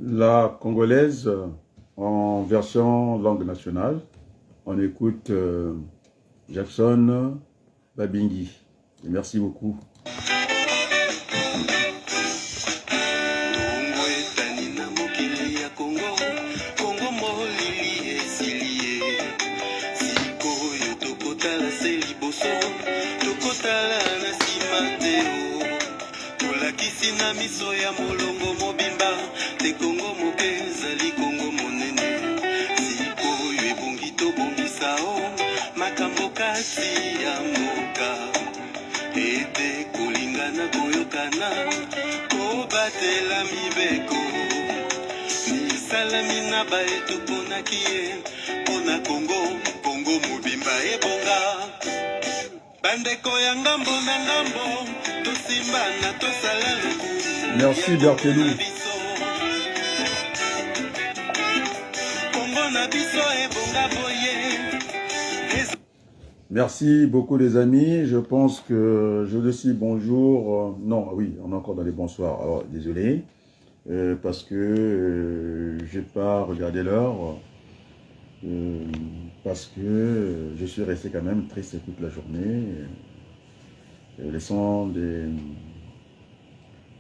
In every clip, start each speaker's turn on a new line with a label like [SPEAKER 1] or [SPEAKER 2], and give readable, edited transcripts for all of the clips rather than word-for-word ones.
[SPEAKER 1] La congolaise en version langue nationale, on écoute Jackson Babingi. Et merci beaucoup.
[SPEAKER 2] Kisina miso ya molongo mobimba te Kongo mokeza li Kongo monene sikoyo ebongi tobongisa o makambo kasi ya mboka ete kolingana koyokana kobatela mibeko misalami na baetu mponaki ye mpona Kongo mobimba ebonga bandeko ya ngambo na ngambo tosimba na tosala luku.
[SPEAKER 1] Merci Bertelou.
[SPEAKER 2] Kongo na biso ebonga boye.
[SPEAKER 1] Merci beaucoup les amis, je pense que je le dis bonjour, non oui on est encore dans les bonsoirs, alors désolé parce que j'ai pas regardé l'heure parce que je suis resté quand même triste toute la journée, laissant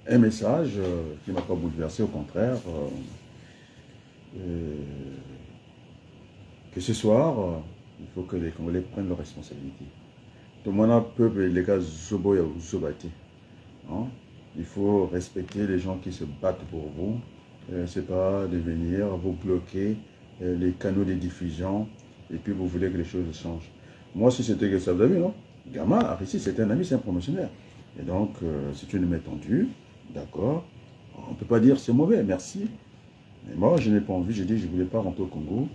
[SPEAKER 1] un message qui m'a pas bouleversé, au contraire, que ce soir il faut que les Congolais prennent leurs responsabilités. Tout le monde peut les gars Zobo et Zobati. Il faut respecter les gens qui se battent pour vous. C'est pas de venir vous bloquer les canaux de diffusion et puis vous voulez que les choses changent. Moi, si c'était que ça, vous avez vu, non? Gamma, ici, c'est un ami, c'est un promotionnaire. Et donc, c'est une main tendue, d'accord? On ne peut pas dire c'est mauvais, merci. Mais moi, je n'ai pas envie, j'ai dit je ne voulais pas rentrer au Congo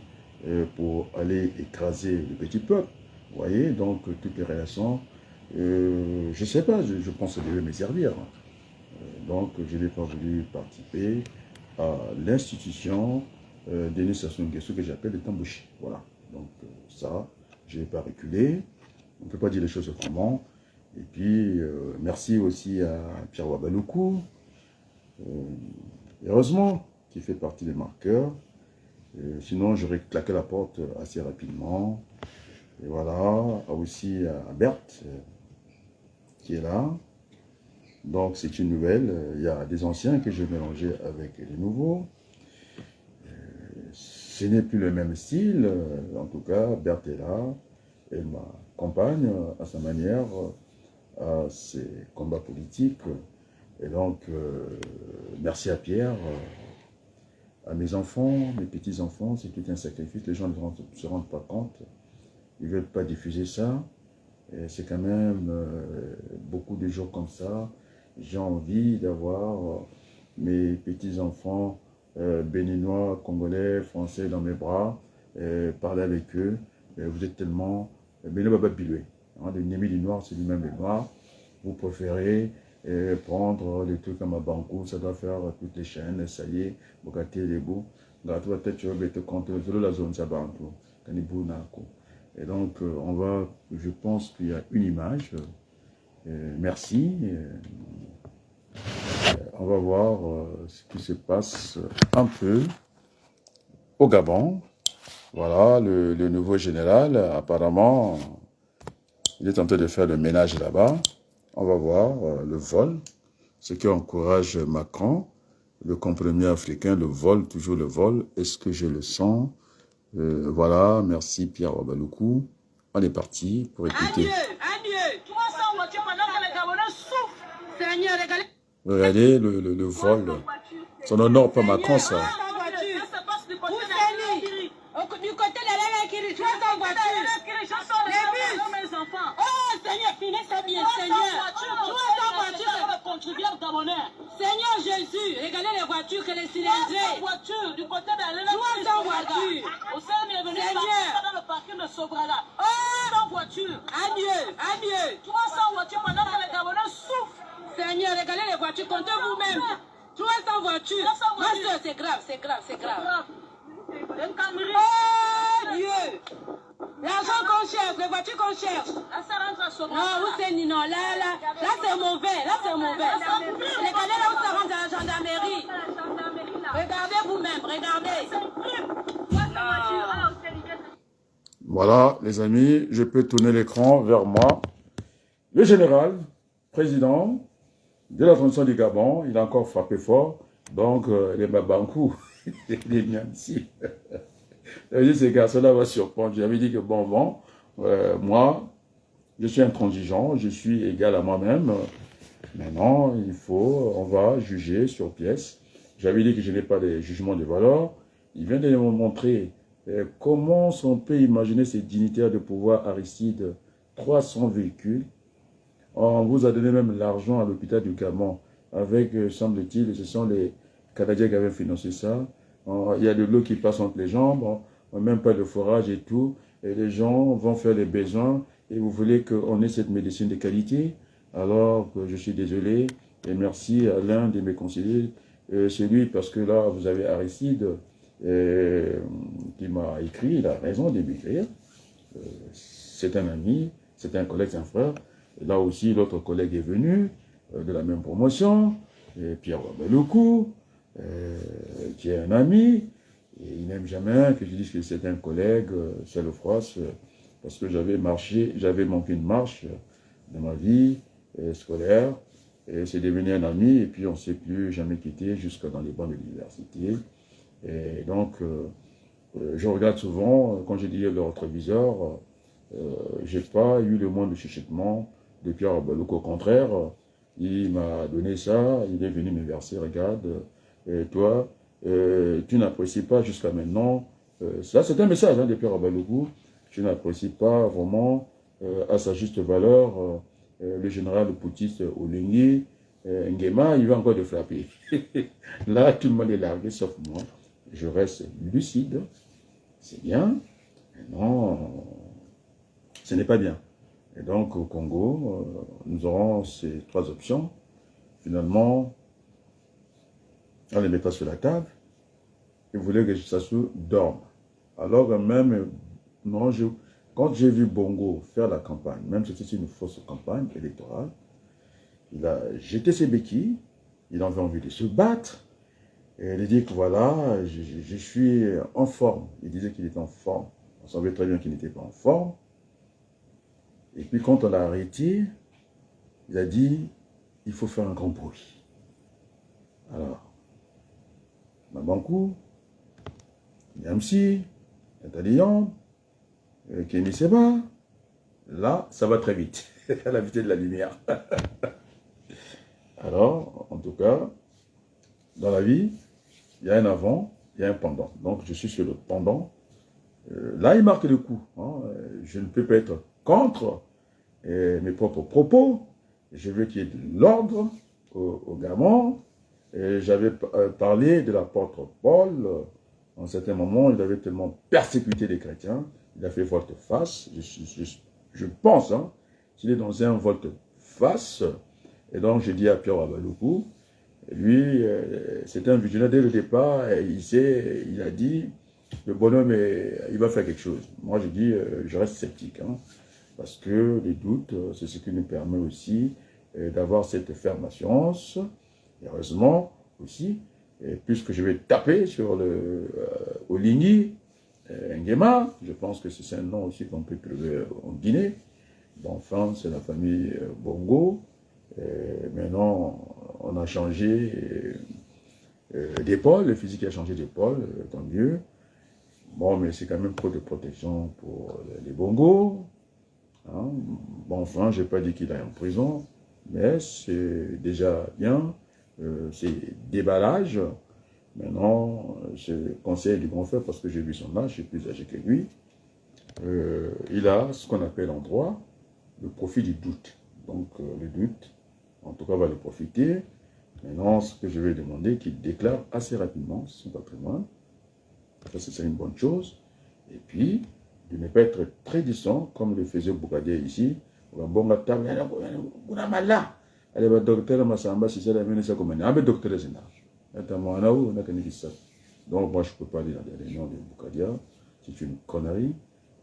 [SPEAKER 1] pour aller écraser le petit peuple. Vous voyez, donc toutes les relations, je ne sais pas, je pense que ça devait me servir. Donc, je n'ai pas voulu participer à l'institution Denis Sassou Nguesso que j'appelle le Tambouchi. Voilà, donc ça, je n'ai pas reculé. On ne peut pas dire les choses autrement. Et puis, merci aussi à Pierre Wabaloukou, heureusement, qui fait partie des marqueurs. Sinon, j'aurais claqué la porte assez rapidement. Et voilà, aussi à Berthe, qui est là. Donc, c'est une nouvelle. Il y a des anciens que je mélangeais avec les nouveaux. Ce n'est plus le même style. En tout cas, Berthe est là. Elle m'accompagne à sa manière, à ses combats politiques. Et donc, merci à Pierre, à mes enfants, mes petits-enfants. C'est tout un sacrifice. Les gens ne se rendent pas compte. Ils ne veulent pas diffuser ça. C'est quand même beaucoup de jours comme ça. J'ai envie d'avoir mes petits-enfants béninois, congolais, français dans mes bras, parler avec eux. Vous êtes tellement... Bénin Baba Biloué. L'ennemi du noir, c'est lui-même le noir. Vous préférez prendre des trucs comme à Banco, ça doit faire toutes les chaînes, ça y est, Bokate les bouts. La zone, ça Banco. Et donc, on va, je pense qu'il y a une image. Merci. On va voir ce qui se passe un peu au Gabon. Voilà, le nouveau général, apparemment, il est en train de faire le ménage là-bas. On va voir le vol, ce qui encourage Macron, le compromis africain, le vol, toujours le vol. Est-ce que je le sens? Voilà, merci Pierre Wabaloukou. On est parti pour écouter. Regardez le vol. Ça n'honore pas Macron, ça.
[SPEAKER 3] Du côté de la Kiri, tu es en voiture. Les bus. Oh, Seigneur, finis ça bien, Seigneur. Tu es en voiture. Contribuable gabonais. Seigneur Jésus, regardez les voitures que les cylindrés. Voiture, du côté de la tu es en voiture. Au sein de Seigneur. Dans le parking de Sobrala. Oh, en voiture. Adieu, adieu. Tu es en voiture pendant que les Gabonais souffrent. Seigneur, regardez les voitures, comptez vous-même. Tu es en voiture. Non, c'est grave, c'est grave, c'est grave. voiture qu'on cherche. Non, où c'est Nino? Là c'est mauvais. Là c'est mauvais. Regardez là où ça rentre à la gendarmerie. Regardez vous-même, regardez.
[SPEAKER 1] Voilà, les amis, je peux tourner l'écran vers moi. Le général, président de la transition du Gabon, il a encore frappé fort. Donc, les Mabankou, les Niamsi. Ces garçons-là vont surprendre. J'avais dit que bon, moi, je suis intransigeant, je suis égal à moi-même. Maintenant, on va juger sur pièce. J'avais dit que je n'ai pas de jugement de valeur. Il vient de me montrer comment on peut imaginer ces dignitaires de pouvoir Aristide 300 véhicules. On vous a donné même l'argent à l'hôpital du Gabon avec, semble-t-il, ce sont les Canadiens qui avaient financé ça. Il y a de l'eau qui passe entre les jambes, même pas de forage et tout. Et les gens vont faire les besoins et vous voulez qu'on ait cette médecine de qualité. Alors que je suis désolé et merci à l'un de mes conseillers, c'est lui parce que là vous avez Aristide qui m'a écrit, il a raison de m'écrire. C'est un ami, c'est un collègue, c'est un frère. Là aussi, l'autre collègue est venu, de la même promotion, Pierre Wabeloukou, qui est un ami, et il n'aime jamais que je dise que c'est un collègue, c'est le froid, parce que j'avais manqué une marche dans ma vie scolaire, et c'est devenu un ami, et puis on ne s'est plus jamais quitté jusque dans les bancs de l'université. Et donc, je regarde souvent, quand j'ai dit le rétroviseur, j'ai pas eu le moindre chuchotement de Pierre Wabeloukou. Au contraire, il m'a donné ça, il est venu me verser, regarde, toi, tu n'apprécies pas jusqu'à maintenant, ça c'est un message de Pierre Wabeloukou, tu n'apprécies pas vraiment à sa juste valeur le général poutiste Olengi, Nguema, il va encore te frapper. Là, tout le monde est largué, sauf moi. Je reste lucide, c'est bien, non, ce n'est pas bien. Et donc, au Congo, nous aurons ces trois options. Finalement, on les met pas sur la table. Ils voulaient que Sassou dorme. Alors même, non, quand j'ai vu Bongo faire la campagne, même si c'était une fausse campagne électorale, il a jeté ses béquilles, il avait envie de se battre, et il dit que voilà, je suis en forme. Il disait qu'il était en forme. On savait très bien qu'il n'était pas en forme. Et puis quand on l'a arrêté, il a dit, il faut faire un grand bruit. Alors, Mabankou, Niamsi, Natalian, Kémy Seba, là, ça va très vite, à la vitesse de la lumière. Alors, en tout cas, dans la vie, il y a un avant, il y a un pendant. Donc, je suis sur le pendant. Là, il marque le coup. Hein. Je ne peux pas être contre mes propres propos. Je veux qu'il y ait de l'ordre au Gabon. J'avais parlé de l'apôtre Paul. En un certain moment, il avait tellement persécuté les chrétiens. Il a fait volte-face. Je pense qu'il est dans un volte-face. Et donc, j'ai dit à Pierre Wabeloukou, lui, c'était un vigilant dès le départ. Il a dit, le bonhomme, il va faire quelque chose. Moi, je dis, je reste sceptique. Parce que les doutes, c'est ce qui nous permet aussi d'avoir cette ferme assurance. Et heureusement aussi, puisque je vais taper sur le Olingi, Nguema, je pense que c'est un nom aussi qu'on peut trouver en Guinée. Bon, enfin, c'est la famille Bongo. Maintenant, on a changé d'épaule, le physique a changé d'épaule, tant mieux. Bon, mais c'est quand même trop de protection pour les Bongo. Hein. Bon, enfin, je n'ai pas dit qu'il aille en prison, mais c'est déjà bien. C'est déballage. Maintenant, je conseille du grand frère parce que j'ai vu son âge, je suis plus âgé que lui. Il a ce qu'on appelle en droit le profit du doute. Donc, le doute, en tout cas, va le profiter. Maintenant, ce que je vais demander, qu'il déclare assez rapidement son patrimoine. Ça, c'est une bonne chose. Et puis, de ne pas être très distant, comme le faisait Boukadier ici. Allez, docteur Massamba, si c'est la même chose comme un docteur de Zénage. Donc, moi, je ne peux pas aller dans les réunions de Boukadia. C'est une connerie.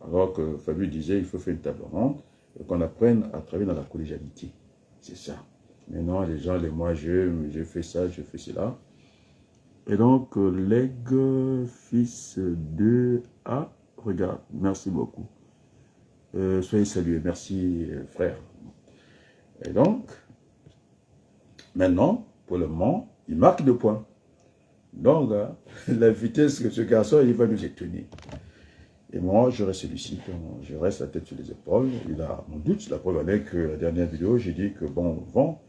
[SPEAKER 1] Alors que Fabio disait, il faut faire une table ronde, qu'on apprenne à travailler dans la collégialité. C'est ça. Maintenant, les gens, moi, je fais ça, je fais cela. Et donc, Leg, fils de... Ah, regarde, merci beaucoup. Soyez salués, merci frère. Et donc, maintenant, pour le moment, il marque 2 points. Donc, la vitesse que ce garçon, il va nous étonner. Et moi, je reste lucide, je reste la tête sur les épaules. Il a mon doute, la preuve avec la dernière vidéo, j'ai dit que bon, vent,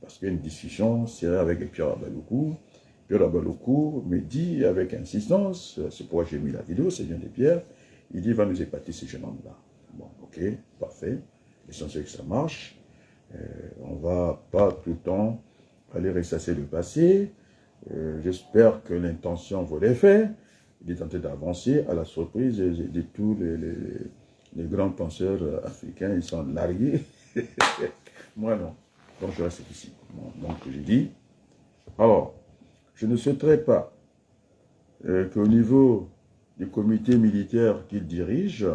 [SPEAKER 1] parce qu'il y a une discussion, c'est avec Pierre Abaloukou. Pierre Abaloukou me dit avec insistance, c'est pourquoi j'ai mis la vidéo, c'est bien des pierres, il dit, il va nous épater ce jeune homme-là. Bon, ok, parfait. L'essentiel que ça marche. On ne va pas tout le temps aller ressasser le passé. J'espère que l'intention vaut l'effet. Il est tenté d'avancer à la surprise de tous les grands penseurs africains. Ils sont largués. Moi, non. Donc, je reste ici. Bon, donc, j'ai dit. Alors, je ne souhaiterais pas qu'au niveau du comité militaire qu'il dirige,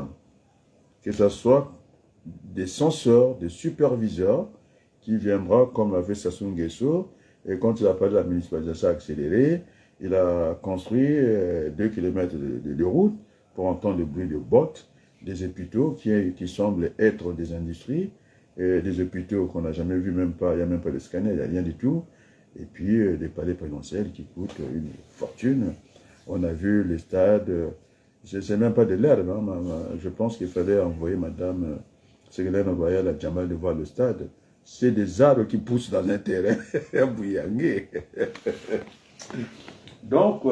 [SPEAKER 1] que ce soit des censeurs, des superviseurs qui viendra comme l'a fait Sassou Nguesso. Et quand il a parlé de la municipalisation accélérée, il a construit 2 km de route pour entendre le bruit de bottes, des hôpitaux qui semblent être des industries, des hôpitaux qu'on n'a jamais vu, même pas, il n'y a même pas de scanner, il n'y a rien du tout. Et puis des palais présidentiels qui coûtent une fortune. On a vu les stades, c'est même pas de l'herbe, hein, je pense qu'il fallait envoyer madame Ségolène Royal à Djamal de voir le stade. C'est des arbres qui poussent dans un terrain bouillangé. Donc,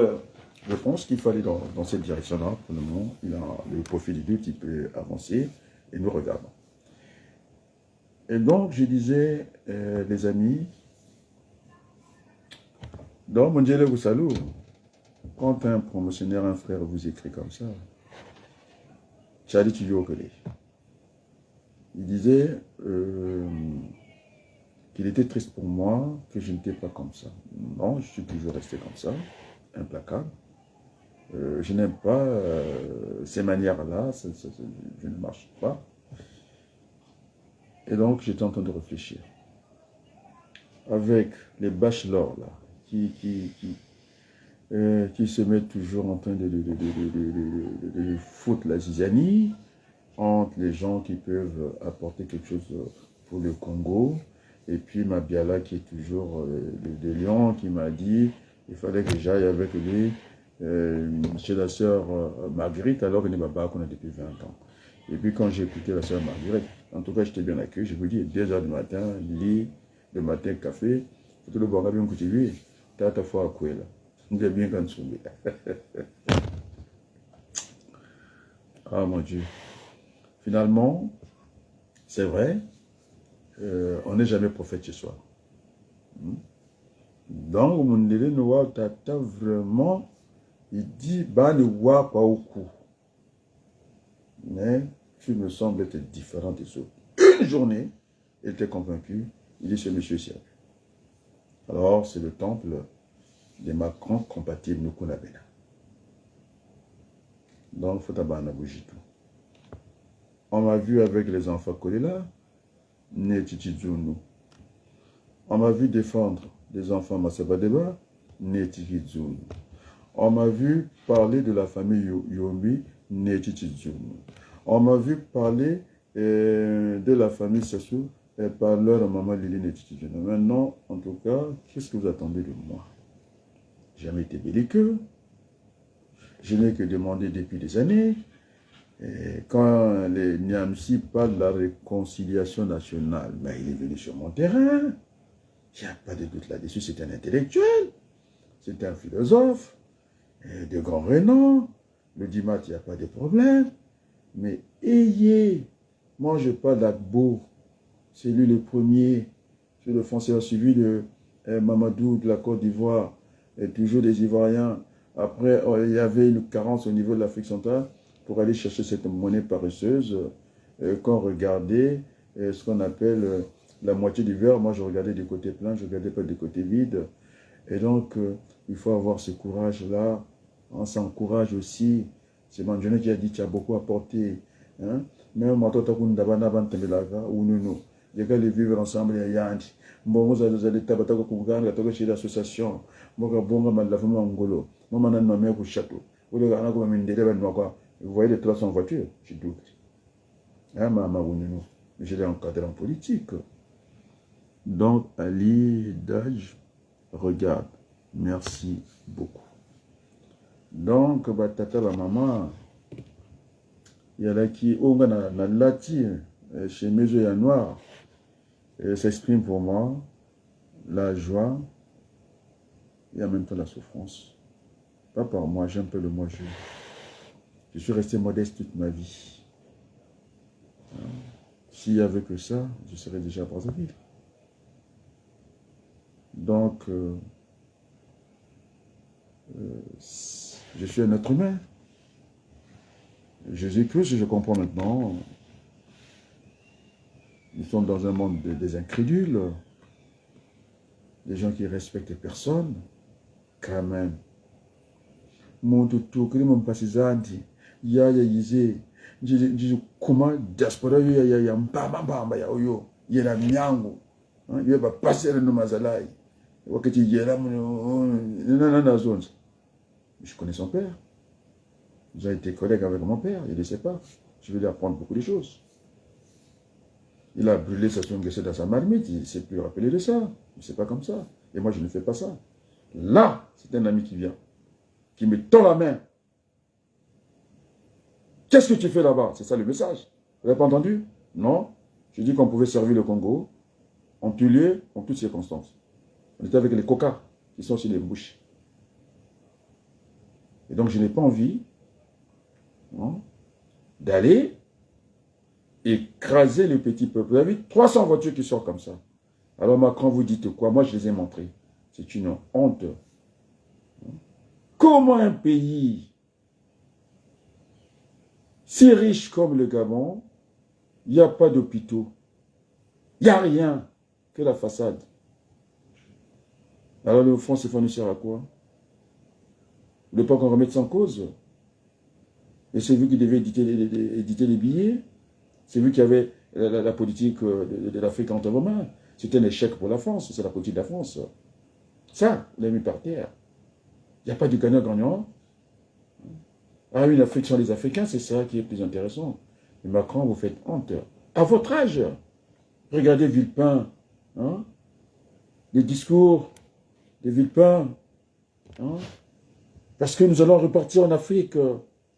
[SPEAKER 1] je pense qu'il faut aller dans cette direction-là. Pour le moment, il a le profil du doute, il peut avancer et nous regardons. Et donc, je disais, les amis, donc, mon Dieu, vous salue. Quand un promotionnaire, un frère vous écrit comme ça, Charlie Tuyokele, il disait qu'il était triste pour moi, que je n'étais pas comme ça. Non, je suis toujours resté comme ça, implacable. Je n'aime pas ces manières-là, je ne marche pas. Et donc, j'étais en train de réfléchir. Avec les bachelors, là, qui se mettent toujours en train de foutre la zizanie entre les gens qui peuvent apporter quelque chose pour le Congo. Et puis Mabiala qui est toujours de Lyon, qui m'a dit il fallait que j'aille avec lui chez la sœur Marguerite, alors qu'il n'est pas qu'on a depuis 20 ans. Et puis quand j'ai écouté la sœur Marguerite, en tout cas j'étais bien accueilli, je vous dis 2 h du matin, lit, le matin café, faut le boire bien que lui, t'as ta foi à quoi là. Nous est bien quand tu Ah mon Dieu. Finalement, c'est vrai, on n'est jamais prophète chez soi. Donc, mon élève noir, tata vraiment, il dit, bah, ne vois pas au cou. Mais tu me sembles être différent des autres. Une journée, il était convaincu, il dit, c'est monsieur Siak. Alors, c'est le temple des Macron compatibles, nous qu'on avait là. Donc, il faut d'abord en abouger tout. On m'a vu avec les enfants collés là, Netitizunu. On m'a vu défendre des enfants Massabadeba, Netitizunu. On m'a vu parler de la famille Yombi, Netitizunu. On m'a vu parler de la famille Sassou par leur maman Lili Netitizunu. Maintenant, en tout cas, qu'est-ce que vous attendez de moi? J'ai jamais été belliqueux. Je n'ai que demandé depuis des années. Et quand les Niamsi parlent de la réconciliation nationale, ben, il est venu sur mon terrain. Il n'y a pas de doute là-dessus. C'est un intellectuel. C'est un philosophe de grand renom. Le dimat, il n'y a pas de problème. Mais ayez, moi je parle d'Agbo. C'est lui le premier. Sur le français suivi de Mamadou de la Côte d'Ivoire. Et toujours des Ivoiriens. Après, il y avait une carence au niveau de l'Afrique centrale pour aller chercher cette monnaie paresseuse. Quand on regardait ce qu'on appelle la moitié du verre, moi je regardais du côté plein, je ne regardais pas du côté vide. Et donc, il faut avoir ce courage-là. On s'encourage aussi. C'est Mandjane qui a dit, tu as beaucoup apporté Même moi, toi, tu les gars, les vivre ensemble, il y a un bon, vous allez tabac chez l'association. Moi, bon, la famille angolo. Moi, je nommé au château. Vous voyez les 300 voitures, je doute. Je l'ai encadré en politique. Donc, Ali Daj, regarde. Merci beaucoup. Donc, tata, maman, il y a là qui, on a lati, chez mes yeux noirs, s'exprime pour moi la joie et en même temps la souffrance. Pas par moi, j'aime peu le moi. Je suis resté modeste toute ma vie. S'il n'y avait que ça, je serais déjà à Brazzaville. Donc, je suis un être humain. Jésus-Christ, je comprends maintenant. Nous sommes dans un monde des incrédules, des gens qui respectent personne, quand même. Mon tutu, que mon passizanti, ya yizé, comment diaspora ya mbamba ya oyo, ya miango, ya ba passer no mazalai, wakati yera na zone. Je connais son père. J'ai été collègue avec mon père, il ne sait pas. Je vais lui apprendre beaucoup de choses. Il a brûlé sa songue dans sa marmite, il ne s'est plus rappelé de ça. C'est pas comme ça. Et moi, je ne fais pas ça. Là, c'est un ami qui vient, qui me tend la main. Qu'est-ce que tu fais là-bas? C'est ça le message. Vous n'avez pas entendu? Non. Je dis qu'on pouvait servir le Congo en tout lieu, en toutes circonstances. On était avec les coca qui sont sur les bouches. Et donc, je n'ai pas envie d'aller écraser le petit peuple. Vous avez vu 300 voitures qui sortent comme ça. Alors Macron, vous dites quoi? Moi, je les ai montrés. C'est une honte. Comment un pays si riche comme le Gabon, il n'y a pas d'hôpitaux, il n'y a rien que la façade. Alors le fonds CFA sert à quoi? Vous ne voulez pas qu'on remette ça en cause? Et c'est vous qui devez éditer les billets. C'est vous qui avez la politique de l'Afrique entre vos mains. C'est un échec pour la France, c'est la politique de la France. Ça, vous l'avez mis par terre. Il n'y a pas de gagnant-gagnant. Ah oui, l'Afrique sont les Africains, c'est ça qui est plus intéressant. Et Macron, vous faites honte. À votre âge, regardez Villepin, les discours de Villepin. Parce que nous allons repartir en Afrique,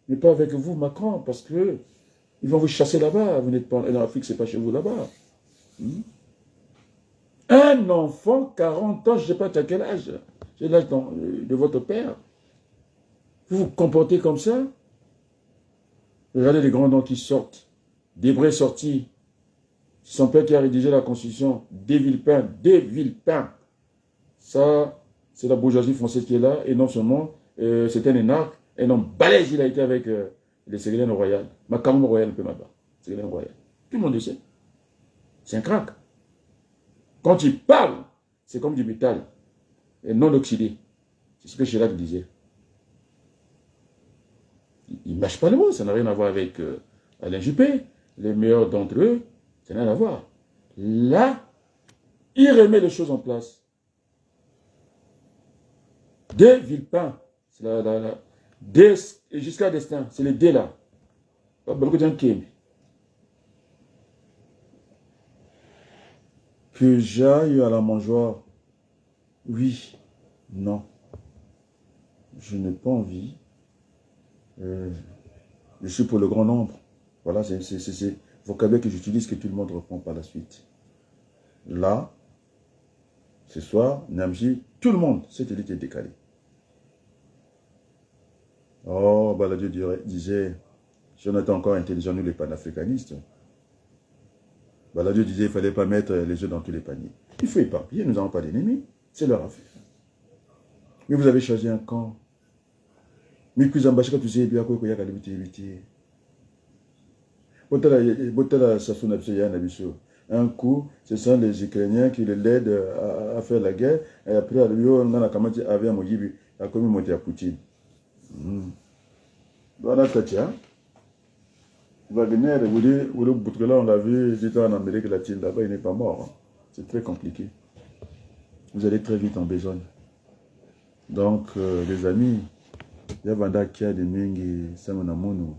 [SPEAKER 1] mais pas avec vous, Macron, parce que ils vont vous chasser là-bas. Vous n'êtes pas en Afrique, c'est pas chez vous là-bas. Un enfant, 40 ans, je ne sais pas à quel âge. C'est l'âge de votre père. Vous vous comportez comme ça? Regardez les grands noms qui sortent. Debré sorti. Son père qui a rédigé la Constitution. Des Villepin. Ça, c'est la bourgeoisie française qui est là. Et non seulement, c'est un énarque. Un homme balèze, il a été avec les Ségolène Royal. Macamou Royal, un peu là-bas. Ségolène Royal. Tout le monde le sait. C'est un crack. Quand il parle, c'est comme du métal. Et non oxydé. C'est ce que Chirac disait. Il ne mâche pas le mot, ça n'a rien à voir avec Alain Juppé. Les meilleurs d'entre eux, ça n'a rien à voir. Là, il remet les choses en place. Des Villepin, c'est jusqu'à destin, c'est les dés là. Que j'aille à la mangeoire, oui, non. Je n'ai pas envie. Je suis pour le grand nombre. Voilà, c'est le vocabulaire que j'utilise que tout le monde reprend par la suite. Là, ce soir, Namji, tout le monde, cette élite est décalée. Oh, Balladio disait, si on était encore intelligent, nous les panafricanistes, Balladio disait qu'il ne fallait pas mettre les œufs dans tous les paniers. Il faut éparpiller, nous n'avons pas d'ennemis. C'est leur affaire. Mais vous avez choisi un camp. Mais plus ambassadeur, tu sais bien quoi qu'il y a éviter. Un coup, ce sont les Ukrainiens qui l'aident à faire la guerre. Et après, on a commencé à avoir la communauté à Poutine. Voilà, Katia. Wagner, là, on l'a vu, il était en Amérique latine, là-bas, il n'est pas mort. Hein. C'est très compliqué. Vous allez très vite en besogne. Donc, les amis, il y a Vanda qui a des mingi, Samonamono.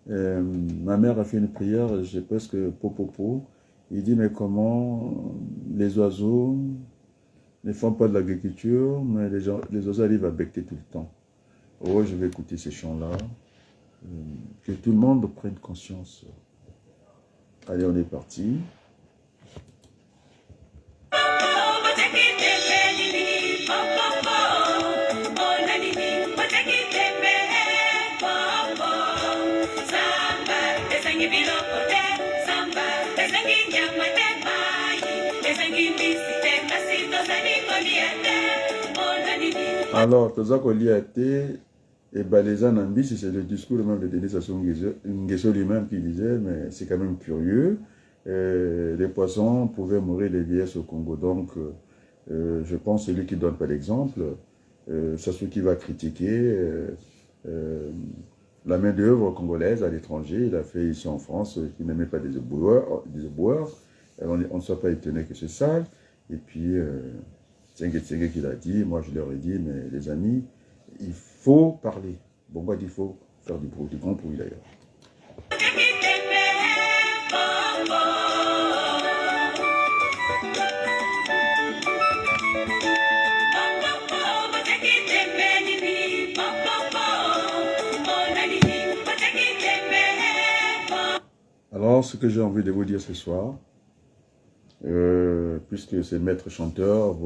[SPEAKER 1] Ma mère a fait une prière, j'ai presque popopo. Il dit, mais comment les oiseaux ne font pas de l'agriculture, mais les oiseaux arrivent à becter tout le temps. Oh, je vais écouter ces chants-là. Que tout le monde prenne conscience. Allez, on est parti. Alors, Tozako Liate et Baléza Nambi, c'est le discours même de Denis Sassou Nguesso lui-même qui disait, mais c'est quand même curieux. Les poissons pouvaient mourir des vieillesses au Congo. Donc, je pense que c'est lui qui donne pas l'exemple. Sassou qui va critiquer la main-d'œuvre congolaise à l'étranger. Il a fait ici en France, qui n'aimait pas des éboueurs. On ne soit pas étonné que c'est sale. Et puis, Tsenge qui l'a dit, moi je leur ai dit, mais les amis, il faut parler. Bon, il faut faire du bruit, du grand bruit d'ailleurs. Alors, ce que j'ai envie de vous dire ce soir, puisque ces maîtres chanteurs,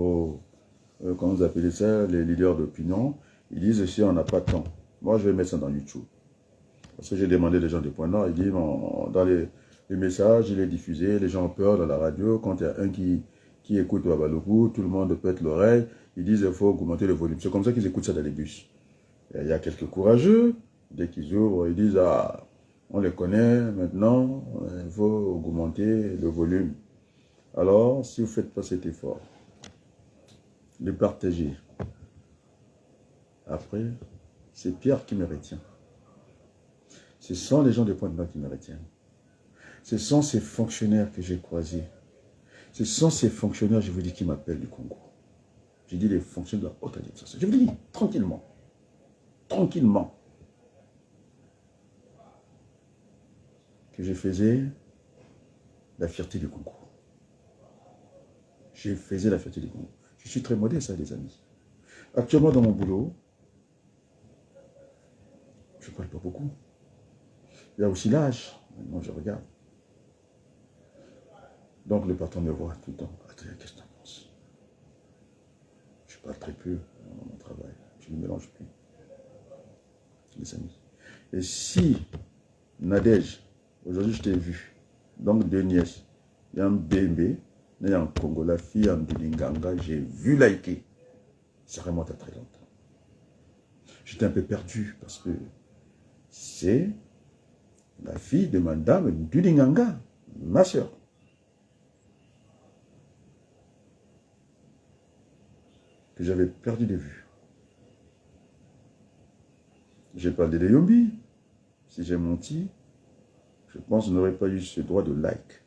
[SPEAKER 1] comment vous appelez ça, les leaders d'opinion, ils disent ici on n'a pas de temps. Moi, je vais mettre ça dans YouTube. Parce que j'ai demandé des gens des Points Nord, ils disent dans les messages, il est diffusé, les gens ont peur dans la radio, quand il y a un qui écoute Babaloku, tout le monde pète l'oreille, ils disent qu'il faut augmenter le volume. C'est comme ça qu'ils écoutent ça dans les bus. Et il y a quelques courageux, dès qu'ils ouvrent, ils disent ah, on les connaît maintenant, il faut augmenter le volume. Alors, si vous ne faites pas cet effort, de partager, après, c'est Pierre qui me retient. Ce sont les gens de Pointe Nord qui me retiennent. Ce sont ces fonctionnaires que j'ai croisés. Ce sont ces fonctionnaires, je vous dis, qui m'appellent du Congo. Je dis les fonctionnaires de la haute administration. Je vous dis, tranquillement. Tranquillement. Que je faisais la fierté du Congo. Je faisais la fierté du Congo. Je suis très modeste, les amis. Actuellement, dans mon boulot, je ne parle pas beaucoup. Il y a aussi l'âge. Maintenant, je regarde. Donc, le patron me voit tout le temps. Attends, qu'est-ce que tu en penses? Je parle très peu dans mon travail. Je ne mélange plus. Les amis. Et si, Nadège, aujourd'hui, je t'ai vu. Donc, deux nièces. Il y a un BMB. Il y a un Congo. La fille en Bilinganga. J'ai vu liker. Ça remonte à très longtemps. J'étais un peu perdu parce que c'est la fille de madame Dudinganga, ma soeur. Que j'avais perdu de vue. J'ai parlé de Yombi. Si j'ai menti, je pense que je n'aurais pas eu ce droit de like.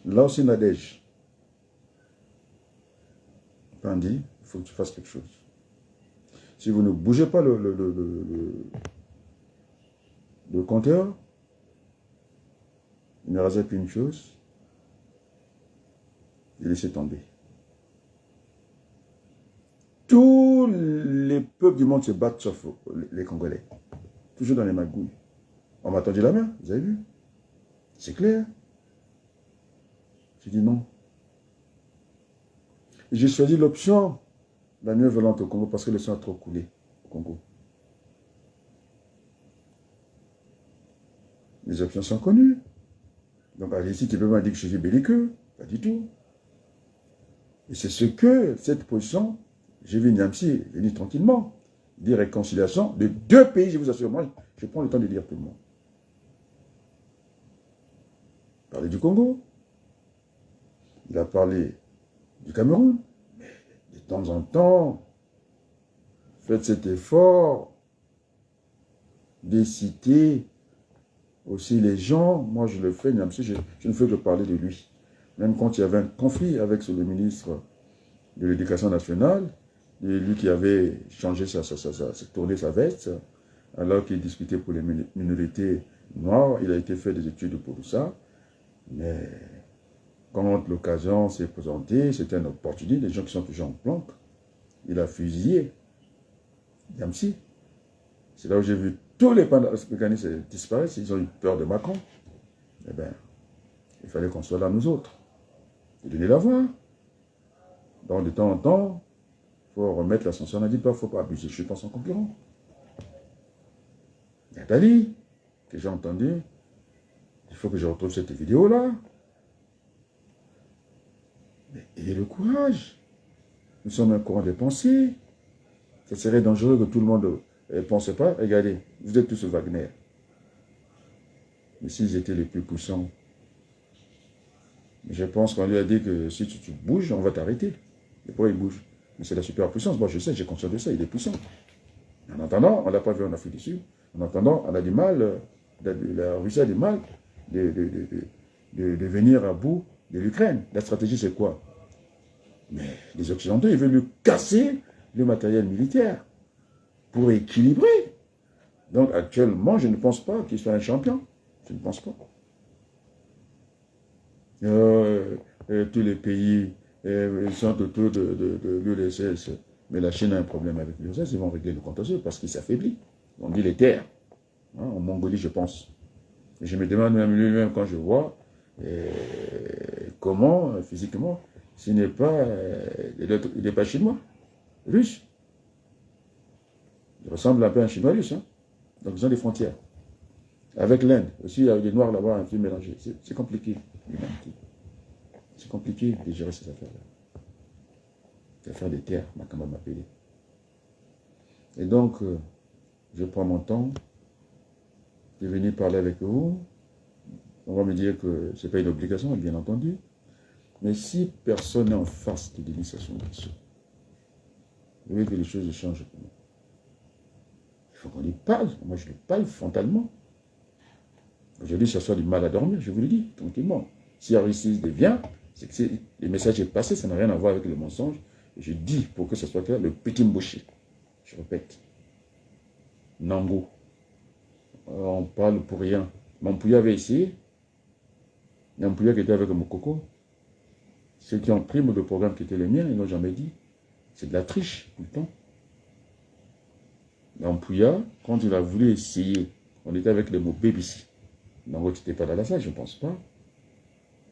[SPEAKER 1] Là aussi, Nadège. Pandi, il faut que tu fasses quelque chose. Si vous ne bougez pas le compteur, il ne reste plus une chose, et laissez tomber. Tous les peuples du monde se battent sauf les Congolais. Toujours dans les magouilles. On m'a tendu la main, vous avez vu? C'est clair. J'ai dit non. J'ai choisi l'option la mieux volante au Congo parce que le sang a trop coulé au Congo. Les options sont connues. Donc, allez-y, tu peux pas dire que je suis belliqueux. Pas du tout. Et c'est ce que, cette position, j'ai vu Niamsi venir tranquillement. Dire réconciliation de deux pays, je vous assure. Moi, je prends le temps de dire tout le monde. Parler du Congo. Il a parlé du Cameroun. Mais de temps en temps, faites cet effort de citer aussi les gens, moi je le fais, même si je ne fais que parler de lui. Même quand il y avait un conflit avec le ministre de l'Éducation nationale, et lui qui avait changé tourné sa veste, alors qu'il discutait pour les minorités noires, il a été fait des études pour tout ça. Mais quand l'occasion s'est présentée, c'était une opportunité, les gens qui sont toujours en planque, il a fusillé Yamsi. C'est là où j'ai vu tous les mécanismes disparaître, ils ont eu peur de Macron. Eh bien, il fallait qu'on soit là, nous autres, et donner la voix. Donc, de temps en temps, il faut remettre l'ascension. On a dit, il ne faut pas abuser, je suis pas son concurrent. Nathalie, que j'ai entendu, il faut que je retrouve cette vidéo-là. Mais ayez le courage. Nous sommes un courant de pensée. Ce serait dangereux que tout le monde ne pense pas. Regardez, vous êtes tous Wagner. Mais s'ils étaient les plus puissants, je pense qu'on lui a dit que si tu bouges, on va t'arrêter. Et pourquoi il bouge? Mais c'est la superpuissance. Moi, je sais, j'ai conscience de ça, il est puissant. En attendant, on ne l'a pas vu en Afrique du Sud. En attendant, on a du mal, la Russie a du mal de venir à bout de l'Ukraine. La stratégie, c'est quoi? Mais les Occidentaux, ils veulent lui casser le matériel militaire pour équilibrer. Donc, actuellement, je ne pense pas qu'il soit un champion. Je ne pense pas. Tous les pays sont autour de l'URSS. Mais la Chine a un problème avec l'URSS, ils vont régler le contentieux parce qu'il s'affaiblit. On dit les terres. Hein, en Mongolie, je pense. Et je me demande même lui-même quand je vois comment, physiquement, s'il n'est pas, il n'est pas chinois, russe. Il ressemble un peu à un chinois russe. Hein. Donc ils ont des frontières. Avec l'Inde, aussi il y a des noirs là-bas, un peu mélangés. C'est compliqué, l'humanité. C'est compliqué de gérer ces affaires-là. Les affaires des terres, ma camarade m'appelait. Et donc, je prends mon temps de venir parler avec vous. On va me dire que ce n'est pas une obligation, bien entendu. Mais si personne n'est en face de l'initiation là-dessus, vous voyez que les choses changent pour nous. Il faut qu'on y parle. Moi, je lui parle frontalement. Aujourd'hui, ça soit du mal à dormir, je vous le dis, tranquillement. Si Aristide devient, c'est que le message est passé, ça n'a rien à voir avec le mensonge. Je dis, pour que ce soit clair, le petit mbouché. Je répète. Nango. On parle pour rien. Mampouya avait essayé. Mampouya qui était avec Mokoko. Ceux qui ont pris le programme qui était le mien, ils n'ont jamais dit. C'est de la triche, tout le temps. Mampouya, quand il a voulu essayer, on était avec le mot BBC. Nango, tu n'étais pas dans la salle, je ne pense pas.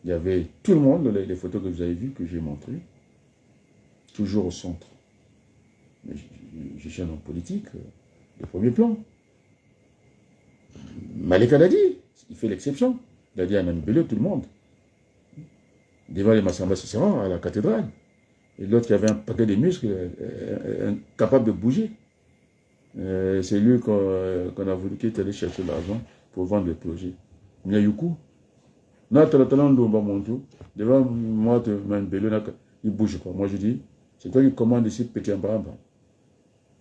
[SPEAKER 1] Il y avait tout le monde, les photos que vous avez vues, que j'ai montrées, toujours au centre. Mais je suis un homme politique de premier plan. Malek a dit, il fait l'exception. Il a dit à Namibélé, tout le monde. Devant les Massamba Sisséran, à la cathédrale. Et l'autre qui avait un paquet de muscles, incapable de bouger. C'est lui qu'on a voulu qu'il est allé chercher l'argent pour vendre les projets. Miayuku. Devant moi, il ne bouge pas. Moi, je dis, c'est toi qui commandes ici Petit Mbamba.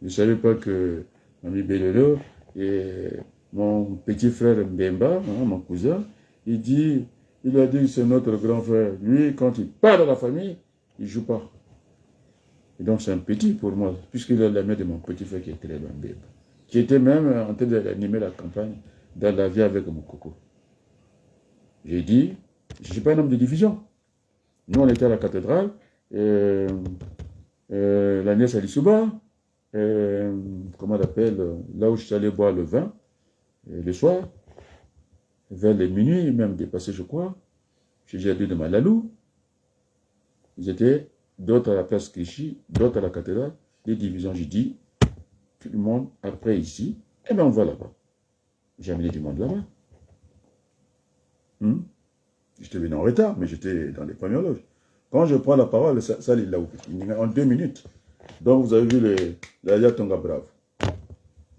[SPEAKER 1] Je ne savais pas que Mami Belelo et mon petit frère Mbemba, hein, mon cousin, il a dit que c'est notre grand frère. Lui, quand il part de la famille, il ne joue pas. Et donc, c'est un petit pour moi, puisqu'il est la mère de mon petit frère qui est très Mbemba, qui était même en train d'animer la campagne dans la vie avec mon coco. J'ai dit, je ne suis pas un homme de division. Nous, on était à la cathédrale, la nièce Alisuba, comment on appelle, là où je suis allé boire le vin, le soir, vers les minuit, même dépassé, je crois, j'ai dit de Malalou. Ils étaient d'autres à la place Clichy, d'autres à la cathédrale, des divisions. J'ai dit, tout le monde, après ici, eh bien on va là-bas. J'ai amené du monde là-bas. J'étais venu en retard, mais j'étais dans les premières loges. Quand je prends la parole, ça il est là en 2 minutes. Donc vous avez vu la Yatonga Brave.